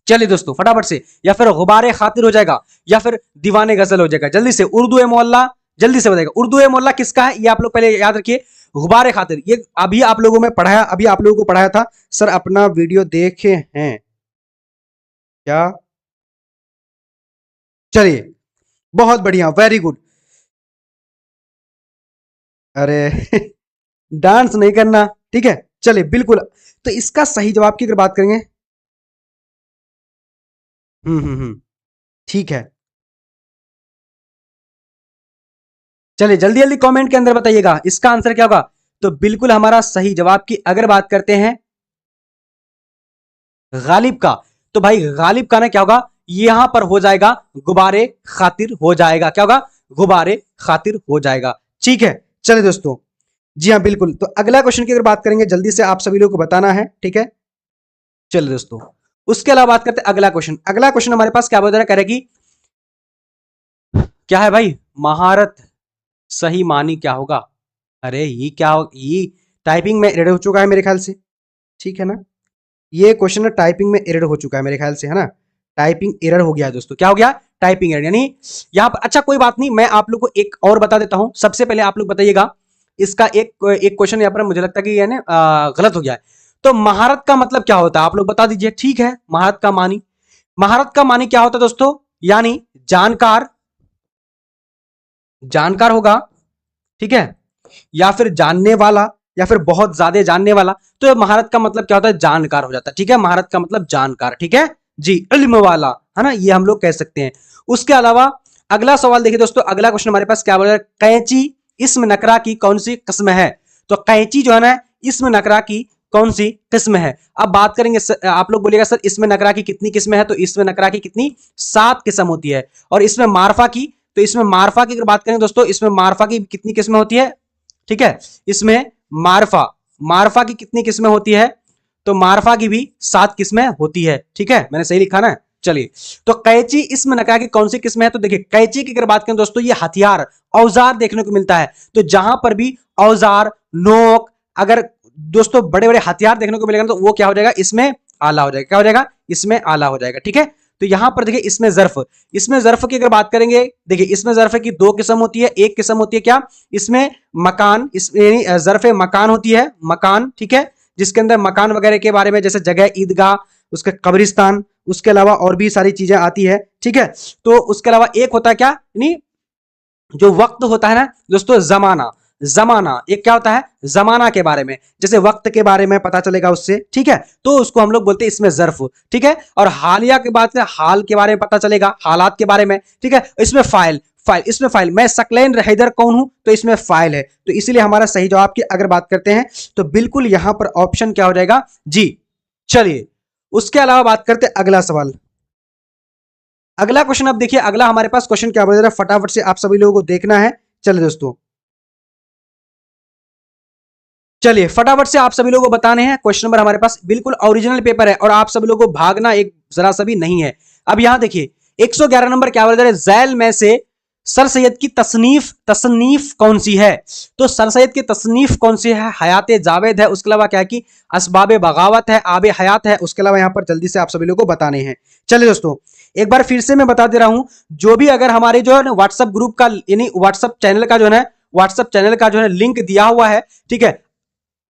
चलिए दोस्तों फटाफट से, या फिर गुबारे खातिर हो जाएगा, या फिर दीवाने गजल हो जाएगा। जल्दी से उर्दू ए मोहल्ला, जल्दी से बताएगा उर्दू ए मोहल्ला किसका है? ये आप लोग पहले याद रखिए, गुबारे खातिर। ये अभी आप लोगों में पढ़ाया, अभी आप लोगों को पढ़ाया था। सर अपना वीडियो देखे हैं क्या? चलिए बहुत बढ़िया, वेरी गुड। अरे डांस नहीं करना, ठीक है। चलिए बिल्कुल, तो इसका सही जवाब की अगर बात करेंगे, ठीक है। चलिए जल्दी जल्दी कमेंट के अंदर बताइएगा इसका आंसर क्या होगा। तो बिल्कुल हमारा सही जवाब की अगर बात करते हैं गालिब का, तो भाई गालिब का ना क्या होगा? यहां पर हो जाएगा गुबारे खातिर हो जाएगा। क्या होगा? गुबारे खातिर हो जाएगा। ठीक है, चलिए दोस्तों, जी हाँ बिल्कुल। तो अगला क्वेश्चन की अगर बात करेंगे, जल्दी से आप सभी लोगों को बताना है, ठीक है। चलिए दोस्तों, उसके अलावा बात करते हैं अगला क्वेश्चन। अगला क्वेश्चन हमारे पास क्या बता रहा है? क्या है भाई? महारत सही मानी क्या होगा? अरे ये क्या हो, ये टाइपिंग में एरर हो चुका है मेरे ख्याल से, ठीक है ना। ये क्वेश्चन टाइपिंग में एरर हो चुका है मेरे ख्याल से, है ना। टाइपिंग एरर हो गया है दोस्तों। क्या हो गया? टाइपिंग एरर, यानी यहाँ पर। अच्छा कोई बात नहीं, मैं आप लोग को एक और बता देता हूं। सबसे पहले आप लोग बताइएगा इसका एक एक क्वेश्चन यहाँ पर मुझे लगता है कि यानी गलत हो गया है। तो महारत का मतलब क्या होता है आप लोग बता दीजिए। ठीक है, महारत का मानी, महारत का मानी क्या होता है दोस्तों? यानी जानकार, जानकार होगा, ठीक है, या फिर जानने वाला, या फिर बहुत ज्यादा जानने वाला। तो महारत का मतलब क्या होता है? जानकार हो जाता है। ठीक है, महारत का मतलब जानकार, ठीक है जी, इल्म वाला, है ना, ये हम लोग कह सकते हैं। उसके अलावा अगला सवाल देखिए दोस्तों, अगला क्वेश्चन हमारे पास क्या बोल रहा है? कैंची इस्म नकरा की कौन सी किस्म है? तो कैंची जो है ना, इस्म नकरा की कौन सी किस्म है? अब बात करेंगे आप लोग बोलिएगा सर इसमें नकरा की कितनी किस्में है? तो इसमें नकरा की कितनी? 7 किस्म होती है। और इसमें मारफा की, तो इसमें मारफा की अगर बात करें दोस्तों, इसमें मारफा की कितनी किस्में होती है? ठीक है, इसमें मारफा, मारफा की कितनी किस्में होती है? तो मारफा की भी 7 किस्में होती है। ठीक है, मैंने सही लिखा ना। चलिए, तो कैची इसमें नकरा की कौन सी किस्म है? तो देखिए कैची की अगर बात करें दोस्तों, ये हथियार, औजार देखने को मिलता है। तो जहां पर भी औजार, नोक, अगर दोस्तों बड़े बड़े हथियार देखने को मिलेगा तो वो क्या हो जाएगा? इसमें आला हो जाएगा। क्या हो जाएगा? इसमें आला हो जाएगा। ठीक है, तो यहां पर देखिए इसमें जर्फ, इसमें जर्फ की अगर बात करेंगे, देखिए इसमें जर्फ की 2 किस्म होती है। एक किस्म होती है क्या? इसमें मकान, इसमें जर्फ मकान होती है, मकान, ठीक है, जिसके अंदर मकान वगैरह के बारे में, जैसे जगह, ईदगाह, उसके कब्रिस्तान, उसके अलावा और भी सारी चीजें आती है। ठीक है, तो उसके अलावा एक होता है क्या, यानी जो वक्त होता है ना दोस्तों, जमाना, जमाना एक क्या होता है? जमाना के बारे में, जैसे वक्त के बारे में पता चलेगा उससे, ठीक है, तो उसको हम लोग बोलते हैं इसमें जर्फ। ठीक है, और हालिया के बात से हाल के बारे में पता चलेगा, हालात के बारे में। ठीक है, इसमें फाइल, फाइल, इसमें फाइल, मैं सकलैन हैदर कौन हूं? तो इसमें फाइल है। तो इसीलिए हमारा सही जवाब की अगर बात करते हैं तो बिल्कुल यहां पर ऑप्शन क्या हो जाएगा जी। चलिए, उसके अलावा बात करते हैं अगला सवाल, अगला क्वेश्चन। अब देखिए अगला हमारे पास क्वेश्चन क्या बोल रहा है, फटाफट से आप सभी लोगों को देखना है। चलिए दोस्तों, चलिए फटाफट से आप सभी लोगों को बताने हैं। क्वेश्चन नंबर हमारे पास बिल्कुल ओरिजिनल पेपर है और आप सभी लोगों को भागना एक जरा सा भी नहीं है। अब यहां देखिए 111 नंबर क्या बोल रहा है? झैल में से सर सैयद की तसनीफ, तसनीफ कौन सी है? तो सर सैयद की तसनीफ कौन सी है? हयात जावेद है, उसके अलावा क्या कि असबाब बगावत है, आब हयात है, उसके अलावा यहां पर जल्दी से आप सभी लोगों को बताने हैं। चलिए दोस्तों, एक बार फिर से मैं बता दे रहा हूं, जो भी अगर हमारे जो है ना व्हाट्सएप ग्रुप का, यानी व्हाट्सएप चैनल का जो है, व्हाट्सएप चैनल का जो है लिंक दिया हुआ है, ठीक है,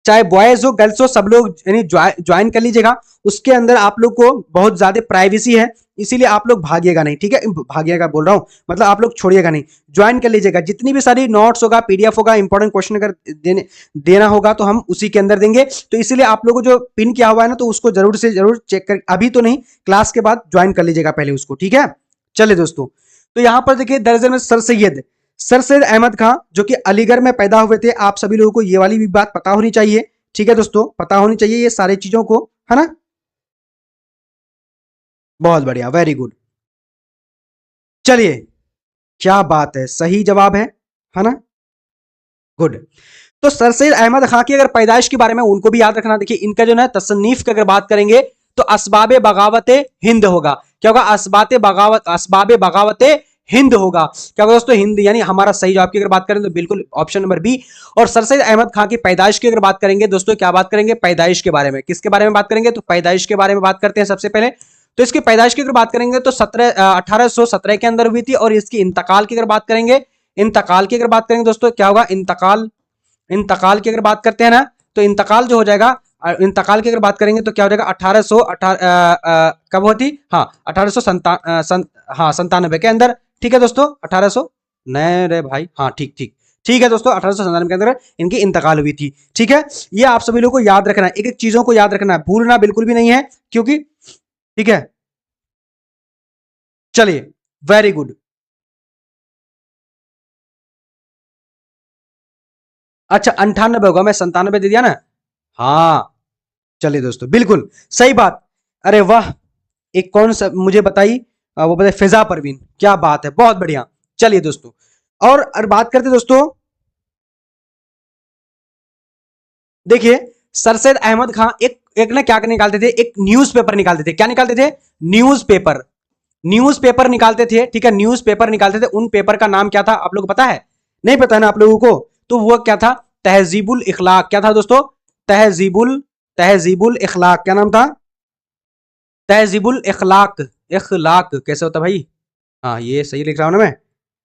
चाहे बॉयज हो गर्ल्स हो, सब लोग यानी ज्वाइन कर लीजिएगा। उसके अंदर आप लोग को बहुत ज्यादा प्राइवेसी है, इसीलिए आप लोग भागिएगा नहीं, ठीक है, भागिएगा बोल रहा हूं, मतलब आप लोग छोड़िएगा नहीं, ज्वाइन कर लीजिएगा। जितनी भी सारी नोट्स होगा, पीडीएफ होगा, इंपॉर्टेंट क्वेश्चन अगर देना होगा तो हम उसी के अंदर देंगे। तो इसीलिए आप लोगों को जो पिन किया हुआ है ना, तो उसको जरूर से जरूर चेक कर, अभी तो नहीं, क्लास के बाद ज्वाइन कर लीजिएगा पहले उसको, ठीक है। चलिए दोस्तों, तो यहां पर देखिए दरअसल में सर सैयद, सर सैयद अहमद खां जो कि अलीगढ़ में पैदा हुए थे। आप सभी लोगों को ये वाली भी बात पता होनी चाहिए, ठीक है दोस्तों, पता होनी चाहिए ये सारी चीजों को, है ना। बहुत बढ़िया, वेरी गुड। चलिए, क्या बात है, सही जवाब है ना, गुड। तो सर सैयद अहमद खां की अगर पैदाइश के बारे में उनको भी याद रखना। देखिए इनका जो है तसनीफ की अगर बात करेंगे तो असबाब बगावत हिंद होगा। क्या होगा? असबाब बगावत हिंद होगा। क्या होगा दोस्तों? हिंद, यानी हमारा सही जवाब की अगर बात करें तो बिल्कुल ऑप्शन नंबर बी। और सर सैयद अहमद खां की पैदाइश की अगर बात करेंगे दोस्तों, क्या बात करेंगे? पैदाइश के बारे में। किसके बारे में बात करेंगे? तो पैदाइश के बारे में बात करते हैं सबसे पहले। तो इसकी पैदाइश की अगर बात करेंगे तो 1817 के अंदर हुई थी। और इसकी इंतकाल की अगर बात करेंगे, इंतकाल की अगर बात करेंगे दोस्तों, क्या होगा? इंतकाल की अगर बात करते हैं ना, तो इंतकाल जो हो जाएगा, इंतकाल की अगर बात करेंगे तो क्या हो जाएगा? 1818 कब होती? हाँ 1897 के अंदर। ठीक है दोस्तों, 1800 नए रे भाई, हाँ ठीक ठीक ठीक है दोस्तों, 1897 के अंदर इनकी इंतकाल हुई थी। ठीक है, ये आप सभी लोगों को याद रखना है, एक एक चीजों को याद रखना है, भूलना बिल्कुल भी नहीं है, क्योंकि ठीक है। चलिए, वेरी गुड। अच्छा 98 होगा, मैं 97 दे दिया ना। हाँ चलिए दोस्तों, बिल्कुल सही बात। अरे वाह, एक कौन सा मुझे बताई, वो बताए फिजा परवीन, क्या बात है, बहुत बढ़िया। चलिए दोस्तों, और बात करते दोस्तों, देखिए सर सैयद अहमद खां एक एक ना क्या निकालते थे, एक न्यूज़पेपर निकालते थे। क्या निकालते थे? न्यूज़पेपर। न्यूज़पेपर निकालते थे, ठीक है, न्यूज़पेपर निकालते थे। उन पेपर का नाम क्या था आप लोग को पता है? नहीं पता है ना आप लोगों को? तो वो क्या था? तहजीबुल इखलाक। क्या था दोस्तों? तहजीबुल तहजीबुल इखलाक। क्या नाम था? तहजीबुल इखलाक। इखलाक कैसे होता भाई? हाँ ये सही लिख रहा हूं ना मैं?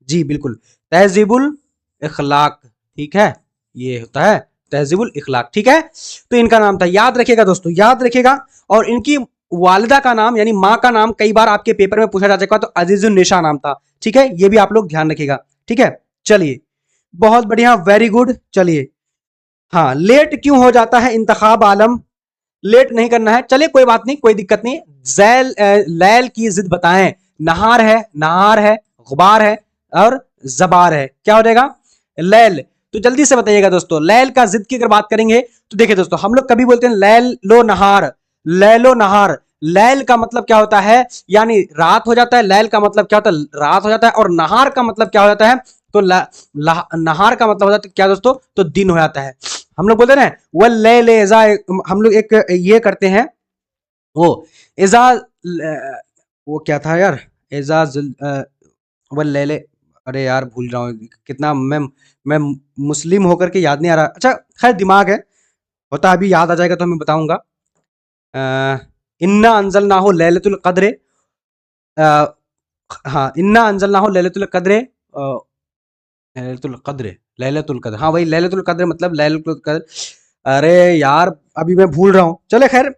जी बिल्कुल, तहजीबुल इखलाक। ठीक है, ये होता है तहजीबुल इखलाक। ठीक है, तो इनका नाम था, याद रखिएगा दोस्तों, याद रखिएगा। और इनकी वालिदा का नाम यानी माँ का नाम कई बार आपके पेपर में पूछा जा चुका, तो अजीजुन निशा नाम था। ठीक है, ये भी आप लोग ध्यान रखिएगा। ठीक है, चलिए, बहुत बढ़िया, वेरी गुड। चलिए, हाँ लेट क्यों हो जाता है इंतखाब आलम? लेट नहीं करना है, चलिए कोई बात नहीं, कोई दिक्कत नहीं। लैल की जिद बताएं। नहार है, गुबार है, और जबार है। क्या हो जाएगा? लैल। तो जल्दी से बताइएगा दोस्तों, लैल का जिद की अगर बात करेंगे तो देखिए दोस्तों, हम लोग कभी बोलते हैं लैल लो नहार, लैलो नहार। लैल का मतलब क्या होता है? यानी रात हो जाता है। लैल का मतलब क्या होता है? रात हो जाता है। और नहार का मतलब क्या हो जाता है? तो नहार का मतलब हो जाता है क्या दोस्तों? तो दिन हो जाता है। हम लोग बोलते हैं ना वल लैल इज़ा, हम लोग एक ये करते हैं, वो इज़ा, वो क्या था यार? इज़ा वल लैल, अरे यार भूल रहा हूँ कितना, मैं मुस्लिम होकर के याद नहीं आ रहा। अच्छा खैर, दिमाग है, होता है, अभी याद आ जाएगा तो मैं बताऊंगा। इन्ना अंजलनाहु लैलतुल क़द्र, हाँ इन्ना अंजलनाहु लैलतुल क़द्र, लैलतुल क़द्र, लैलतुल क़द्र, हाँ वही लैलतुल क़द्र, मतलब लैलतुल क़द्र। अरे यार अभी मैं भूल रहा हूँ, चले खैर,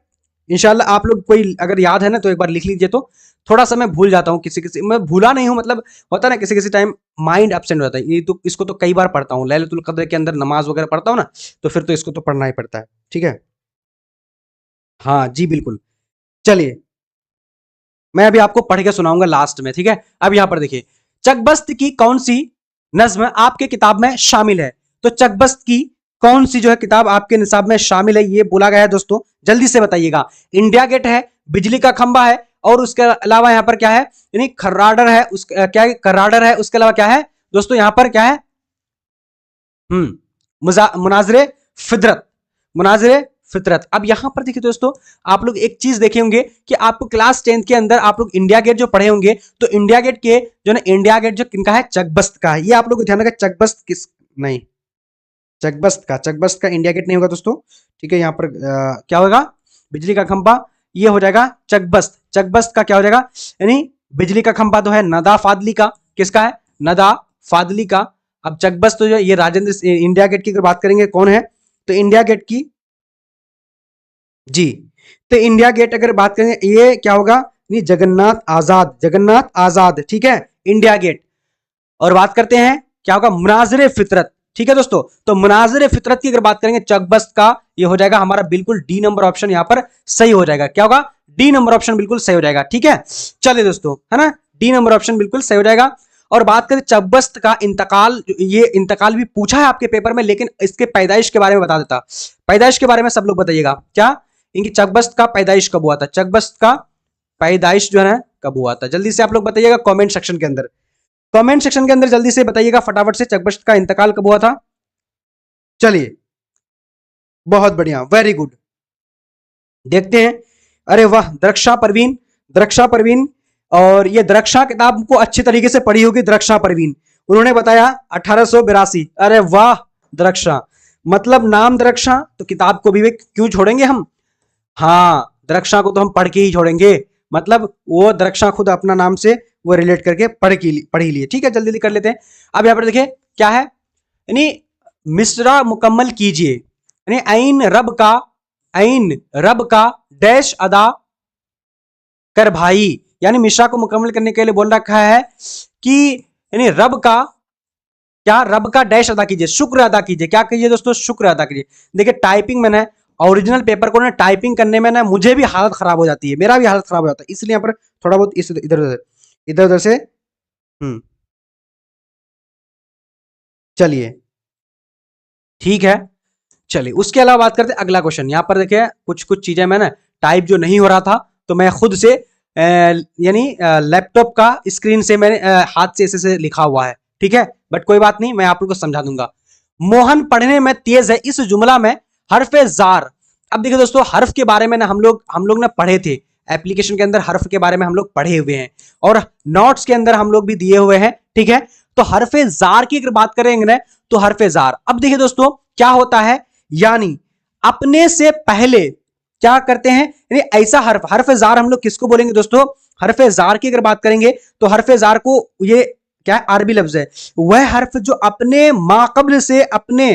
इंशाल्लाह आप लोग कोई अगर याद है ना तो एक बार लिख लीजिए। तो थोड़ा सा मैं भूल जाता हूँ, किसी किसी मैं भूला नहीं हूँ, मतलब होता ना किसी किसी टाइम माइंड एब्सेंट हो जाता है। ये तो इसको तो कई बार पढ़ता हूँ, लैलतुल क़द्र के अंदर नमाज वगैरह पढ़ता हूँ ना, तो फिर तो इसको तो पढ़ना ही पड़ता है। ठीक है, हाँ जी बिल्कुल। चलिए, मैं अभी आपको पढ़ के सुनाऊंगा लास्ट में। ठीक है, अब यहां पर देखिए, चकबस्त की कौन सी नज्म आपके किताब में शामिल है? तो चकबस्त की कौन सी जो है किताब आपके निसाब में शामिल है, ये बोला गया है दोस्तों, जल्दी से बताइएगा। इंडिया गेट है, बिजली का खंबा है, और उसके अलावा यहां पर क्या है? यानी खर्राडर है, उस क्या है? खर्राडर है, उसके अलावा क्या है दोस्तों? यहां पर क्या है? मुनाजरे फितरत, मुनाजरे फितरत। अब यहां पर देखिए दोस्तों, आप लोग एक चीज देखे होंगे कि आपको क्लास 10th के अंदर आप लोग इंडिया गेट जो पढ़े होंगे, तो इंडिया गेट के जो ना, इंडिया गेट जो किनका है? चकबस्त का है। ये आप लोग को ध्यान रखा, चकबस्त किस, नहीं, चकबस्त का इंडिया गेट नहीं होगा दोस्तों। ठीक है, यहाँ पर क्या होगा? बिजली का खंभा, ये हो जाएगा चकबस्त। चकबस्त का क्या हो जाएगा? यानी बिजली का खंभा तो है नदा फादली का, किसका है? नदा फादली का। अब चकबस्त तो जो ये राजेंद्र, इंडिया गेट की अगर बात करेंगे कौन है? तो इंडिया गेट की, जी, तो इंडिया गेट अगर बात करें ये क्या होगा? नहीं, जगन्नाथ आजाद, जगन्नाथ आजाद। ठीक है, इंडिया गेट। और बात करते हैं क्या होगा? मुनाजरे फितरत। ठीक है दोस्तों, तो मुनाजरे फितरत की अगर बात करेंगे चकबस्त का, ये हो जाएगा हमारा बिल्कुल डी नंबर ऑप्शन यहां पर सही हो जाएगा। क्या होगा? डी नंबर ऑप्शन बिल्कुल सही हो जाएगा। ठीक है, चलिए दोस्तों, है ना, डी नंबर ऑप्शन बिल्कुल सही हो जाएगा। और बात करें चकबस्त का इंतकाल, ये इंतकाल भी पूछा है आपके पेपर में, लेकिन इसके पैदाइश के बारे में बता देता। पैदाइश के बारे में सब लोग बताइएगा, क्या इनकी चकबस्त का पैदाइश कब हुआ था? चकबस्त का पैदाइश जो है ना कब हुआ था? जल्दी से आप लोग बताइएगा कमेंट सेक्शन के अंदर, कमेंट सेक्शन के अंदर जल्दी से बताइएगा फटाफट से, चकबस्त का इंतकाल कब हुआ था? चलिए बहुत बढ़िया, वेरी गुड। देखते हैं। अरे वाह, द्रक्षा परवीन, द्रक्षा परवीन। और ये द्रक्षा किताब को अच्छी तरीके से पढ़ी होगी द्रक्षा परवीन। उन्होंने बताया 1882। अरे वाह द्रक्षा, मतलब नाम द्रक्षा तो किताब को भी क्यों छोड़ेंगे हम। हाँ, द्रक्षा को तो हम पढ़ के ही छोड़ेंगे, मतलब वो द्रक्षा खुद अपना नाम से वो रिलेट करके पढ़ ही लिए। ठीक है, जल्दी जल्दी कर लेते हैं। अब यहां पर देखिए क्या है, यानी मिसरा मुकम्मल कीजिए, यानी ऐन रब का डैश अदा कर भाई, यानी मिश्रा को मुकम्मल करने के लिए बोल रखा है कि यानी रब का क्या, रब का डैश अदा कीजिए, शुक्र अदा कीजिए। क्या कीजिए दोस्तों, शुक्र अदा कीजिए। देखिए टाइपिंग में ना, ओरिजिनल पेपर को ना टाइपिंग करने में ना मुझे भी हालत खराब हो जाती है, मेरा भी हालत खराब हो जाता है, इसलिए यहाँ पर थोड़ा बहुत इस इधर उधर से चलिए ठीक है। चलिए उसके अलावा बात करते हैं अगला क्वेश्चन। यहां पर देखिए कुछ कुछ चीजें मैं ना टाइप जो नहीं हो रहा था तो मैं खुद से यानी लैपटॉप का स्क्रीन से मैंने हाथ से ऐसे लिखा हुआ है। ठीक है, बट कोई बात नहीं, मैं आप लोग को समझा दूंगा। मोहन पढ़ने में तेज है, इस जुमला में हर्फ जार। अब देखिए दोस्तों, हर्फ के बारे में ना हम लोग ना पढ़े थे, एप्लीकेशन के अंदर हर्फ के बारे में हम लोग पढ़े हुए हैं और नोट्स के अंदर हम लोग भी दिए हुए हैं। ठीक है, तो हर्फ जार की अगर बात करेंगे ना तो हर्फ जार, अब देखिए दोस्तों क्या होता है, यानी अपने से पहले क्या करते हैं, यानी ऐसा हर्फ जार हम लोग किसको बोलेंगे दोस्तों, हर्फ जार की अगर बात करेंगे तो हर्फ जार को, ये क्या है, अरबी लफ्ज है, वह हर्फ जो अपने माकबल से अपने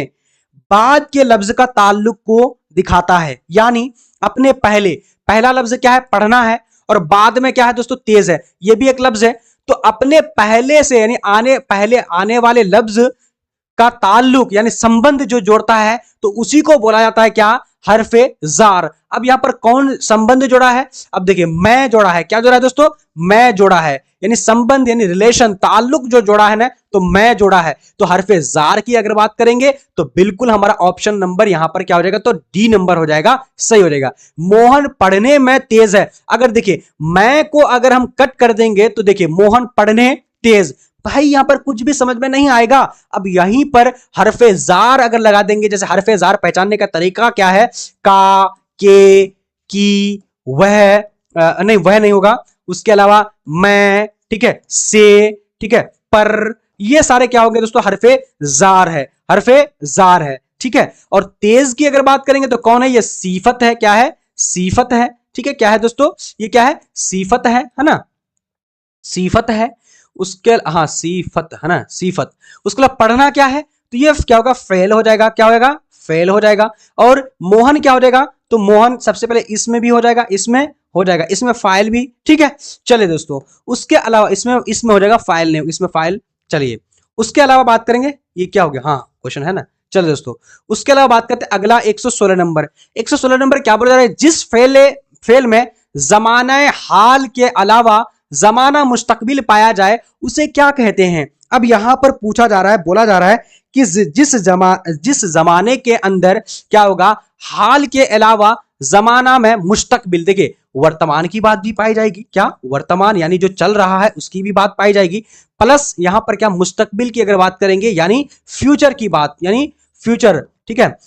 बाद के लफ्ज का ताल्लुक को दिखाता है। यानी अपने पहले, पहला लफ्ज क्या है, पढ़ना है, और बाद में क्या है दोस्तों, तेज है, ये भी एक लफ्ज है। तो अपने पहले से यानी पहले आने वाले लफ्ज का ताल्लुक यानी संबंध जो जोड़ता है तो उसी को बोला जाता है क्या, हरफे जार। अब यहां पर कौन संबंध जोड़ा है, अब देखिए मैं जोड़ा है, क्या जोड़ा है दोस्तों, मैं जोड़ा है, यानी संबंध यानी रिलेशन ताल्लुक जो जोड़ा है ना तो मैं जोड़ा है। तो हरफे जार की अगर बात करेंगे तो बिल्कुल हमारा ऑप्शन नंबर यहां पर क्या हो जाएगा, तो डी नंबर हो जाएगा, सही हो जाएगा। मोहन पढ़ने में तेज है, अगर देखिए मैं को अगर हम कट कर देंगे तो देखिए मोहन पढ़ने तेज, भाई यहां पर कुछ भी समझ में नहीं आएगा। अब यहीं पर हरफे जार अगर लगा देंगे, जैसे हरफे जार पहचानने का तरीका क्या है, का, के, की, वह, नहीं वह नहीं होगा, उसके अलावा मैं, ठीक है, से, ठीक है, पर, ये सारे क्या होंगे दोस्तों, हरफे जार है, हरफे जार है। ठीक है, और तेज की अगर बात करेंगे तो कौन है, ये सीफत है, क्या है, सीफत है। ठीक है, क्या है दोस्तों, ये क्या है, सीफत है ना, सीफत है। उसके हाँ सीफत है ना, सीफत। उसके बाद पढ़ना क्या है, तो ये क्या होगा, फेल हो जाएगा, क्या होगा, फेल हो जाएगा। और मोहन क्या हो जाएगा, तो मोहन सबसे पहले इसमें भी हो जाएगा, इसमें हो जाएगा, इसमें फाइल भी। ठीक है, चलिए दोस्तों उसके अलावा इसमें हो जाएगा फाइल, नहीं इसमें फाइल। चलिए उसके अलावा बात करेंगे, ये क्या हो गया, हाँ क्वेश्चन है ना। चलो दोस्तों उसके अलावा बात करते हैं अगला 116 नंबर। 116 नंबर क्या बोला जा रहा है, जिस फेल में जमाना हाल के अलावा जमाना मुस्तकबिल पाया जाए उसे क्या कहते हैं। अब यहां पर पूछा जा रहा है, बोला जा रहा है कि जिस जमाने के अंदर क्या होगा, हाल के अलावा जमाना में मुस्तकबिल, देखिए वर्तमान की बात भी पाई जाएगी, क्या वर्तमान यानी जो चल रहा है उसकी भी बात पाई जाएगी, प्लस यहां पर क्या मुस्तकबिल की अगर बात करेंगे यानी फ्यूचर की बात, यानी फ्यूचर, ठीक है,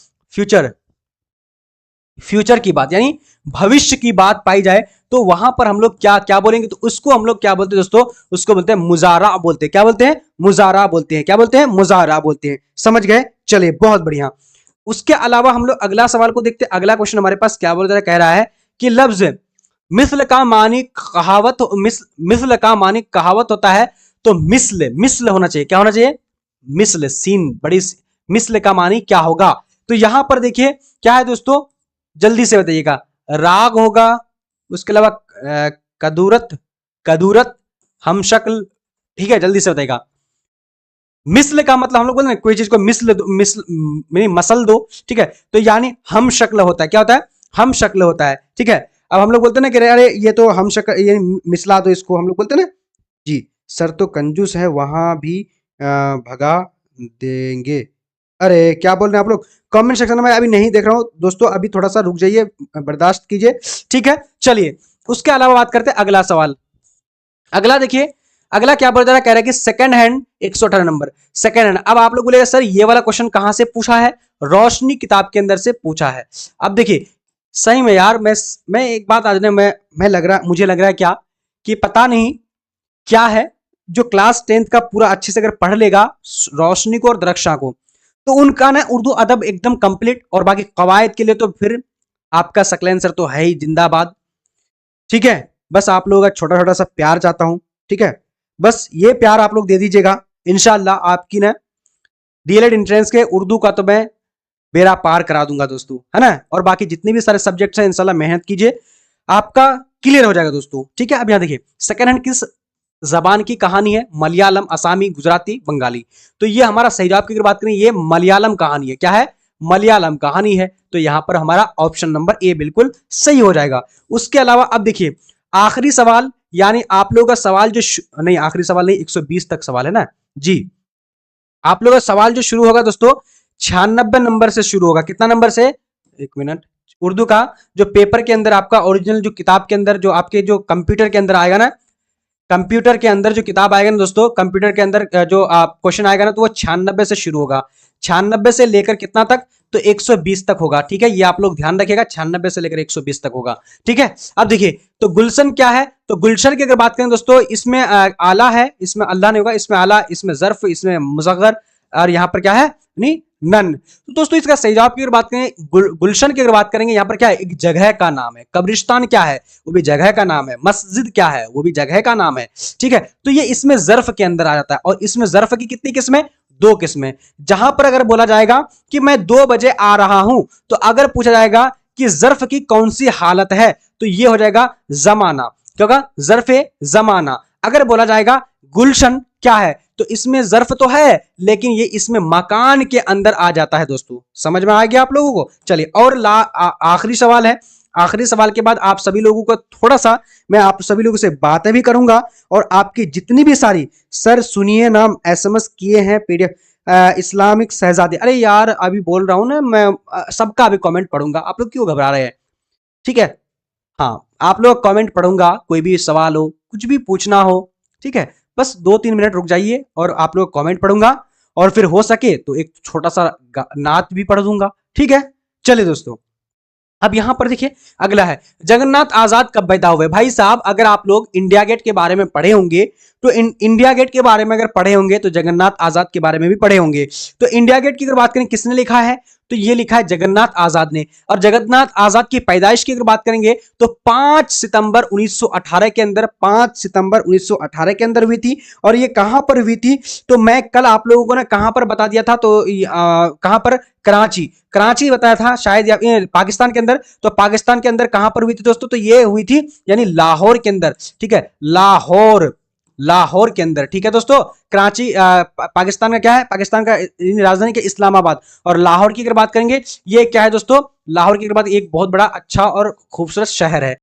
फ्यूचर की बात यानी भविष्य की बात पाई जाए तो वहां पर हम लोग क्या क्या बोलेंगे, तो उसको हम लोग क्या बोलते हैं दोस्तों, उसको बोलते हैं मुजारा बोलते हैं, क्या बोलते हैं, मुजारा बोलते हैं, क्या बोलते हैं, मुजारा बोलते हैं। समझ गए, चलिए बहुत बढ़िया। उसके अलावा हम लोग अगला सवाल को देखते हैं। अगला क्वेश्चन हमारे पास क्या बोल रहा है, कह रहा है कि लफ्ज मिस्ल का मानी कहावत, मिस्ल का मानी कहावत होता है तो मिस्ल होना चाहिए, क्या होना चाहिए, मिस्ल, सीन बड़ी, मिस्ल का मानी क्या होगा। तो यहां पर देखिए क्या है दोस्तों, जल्दी से बताइएगा, राग होगा, उसके अलावा कदूरत, कदूरत, हम शक्ल। ठीक है, जल्दी से बताइएगा। मिस्ल का मतलब हम लोग बोलते हैं कोई चीज को मिस्ल मसल दो, ठीक है, तो यानी हम शक्ल होता है, क्या होता है, हम शक्ल होता है। ठीक है, अब हम लोग बोलते हैं ना कि अरे ये तो हम शक्ल, ये मिसला दो इसको, हम लोग बोलते हैं ना, जी सर तो कंजूस है वहां भी भगा देंगे। अरे क्या बोल रहे हैं आप लोग, कमेंट सेक्शन में अभी नहीं देख रहा हूं दोस्तों, अभी थोड़ा सा रुक जाइए, बर्दाश्त कीजिए। ठीक है, चलिए उसके अलावा बात करते हैं अगला सवाल। अगला देखिए, अगला क्या बोल रहा है, कह रहा है कि second hand 118 number, second hand. अब आप लोग बोलेगा सर ये वाला क्वेश्चन कहां से पूछा है, रोशनी किताब के अंदर से पूछा है। अब देखिए सही में यार, मैं एक बात आज मुझे लग रहा है क्या कि पता नहीं क्या है, जो क्लास 10th का पूरा अच्छे से अगर पढ़ लेगा रोशनी को और दरक्षा को, तो उनका ना उर्दू अदब एकदम कंप्लीट। और बाकी कवायद के लिए तो फिर आपका सकलैन सर तो है ही जिंदाबाद। ठीक है, बस आप लोगों का छोटा छोटा सा प्यार चाहता हूं। ठीक है, बस ये प्यार आप लोग दे दीजिएगा, इंशाल्लाह आपकी ना डीएलएड एंट्रेंस के उर्दू का तो मैं बेड़ा पार करा दूंगा दोस्तों, है ना। और बाकी जितने भी सारे सब्जेक्ट्स हैं इंशाल्लाह मेहनत कीजिए, आपका क्लियर हो जाएगा दोस्तों। ठीक है, अब यहां देखिए सेकंड हैंड किस जबान की कहानी है? मलयालम, असामी, गुजराती, बंगाली। तो ये हमारा सही जवाब की अगर बात करें, ये मलयालम कहानी है। क्या है? मलयालम कहानी है। तो यहां पर हमारा ऑप्शन नंबर ए बिल्कुल सही हो जाएगा। उसके अलावा अब देखिए आखिरी सवाल, यानी आप लोगों का सवाल जो नहीं, आखिरी सवाल नहीं, 120 तक सवाल है ना जी। आप लोगों का सवाल जो शुरू होगा दोस्तों 96 नंबर से शुरू होगा। कितना नंबर से? एक मिनट। उर्दू का जो पेपर के अंदर आपका ओरिजिनल जो किताब के अंदर जो आपके जो कंप्यूटर के अंदर आएगा ना, कंप्यूटर के अंदर जो किताब आएगा ना दोस्तों, कंप्यूटर के अंदर जो क्वेश्चन आएगा ना, तो वो 96 से शुरू होगा। 96 से लेकर कितना तक? तो 120 तक होगा। ठीक है, ये आप लोग ध्यान रखिएगा, 96 से लेकर 120 तक होगा। ठीक है, अब देखिए तो गुलशन क्या है? तो गुलशन की अगर बात करें दोस्तों, इसमें आला है, इसमें अल्लाह नहीं होगा, इसमें आला, इसमें जर्फ, इसमें मुज़ग्गर, और यहां पर क्या है? नहीं, नन। तो दोस्तों इसका सही जवाब की अगर बात करें, गुलशन की अगर बात करेंगे, यहां पर क्या है? एक जगह का नाम है। कब्रिस्तान क्या है? वो भी जगह का नाम है। मस्जिद क्या है? वो भी जगह का नाम है। ठीक है, तो ये इसमें जर्फ के अंदर आ जाता है। और इसमें जर्फ की कितनी किस्में? 2 किस्में। जहां पर अगर बोला जाएगा कि मैं 2 बजे आ रहा हूं, तो अगर पूछा जाएगा कि जर्फ की कौन सी हालत है, तो ये हो जाएगा जमाना। क्या होगा? जर्फे जमाना। अगर बोला जाएगा गुलशन क्या है, तो इसमें जर्फ तो है, लेकिन ये इसमें मकान के अंदर आ जाता है दोस्तों। समझ में आ गया आप लोगों को? चलिए, और आखिरी सवाल है। आखिरी सवाल के बाद आप सभी लोगों को थोड़ा सा मैं आप सभी लोगों से बातें भी करूंगा, और आपकी जितनी भी सारी सर सुनिए नाम एसएमएस किए हैं पीडीएफ इस्लामिक शहजादे, अरे यार अभी बोल रहा हूं ना मैं, सबका अभी कमेंट पढ़ूंगा। आप लोग क्यों घबरा रहे हैं? ठीक है, हाँ, आप लोग कमेंट पढ़ूंगा, कोई भी सवाल हो, कुछ भी पूछना हो, ठीक है, बस 2-3 मिनट रुक जाइए और आप लोग कमेंट पढ़ूंगा, और फिर हो सके तो एक छोटा सा नात भी पढ़ दूंगा। ठीक है, चलिए दोस्तों, अब यहां पर देखिए अगला है जगन्नाथ आजाद कब पैदा हुए? भाई साहब, अगर आप लोग इंडिया गेट के बारे में पढ़े होंगे, तो इंडिया गेट के बारे में अगर पढ़े होंगे तो जगन्नाथ आजाद के बारे में भी पढ़े होंगे। तो इंडिया गेट की अगर बात करें किसने लिखा है, तो ये लिखा है जगन्नाथ आजाद ने। और जगन्नाथ आजाद की पैदाइश की अगर बात करेंगे तो 5 सितंबर 1918 के अंदर, 5 सितंबर 1918 के अंदर हुई थी। और ये कहां पर हुई थी? तो मैं कल आप लोगों को ना कहां पर बता दिया था, तो कहां पर? कराची, कराची बताया था शायद, या पाकिस्तान के अंदर। तो पाकिस्तान के अंदर कहां पर हुई थी दोस्तों? तो ये हुई थी यानी लाहौर के अंदर। ठीक है, लाहौर, लाहौर के अंदर। ठीक है दोस्तों, कराची पाकिस्तान का क्या है? पाकिस्तान का राजधानी के इस्लामाबाद। और लाहौर की अगर बात करेंगे, ये क्या है दोस्तों? लाहौर की अगर बात, एक बहुत बड़ा अच्छा और खूबसूरत शहर है।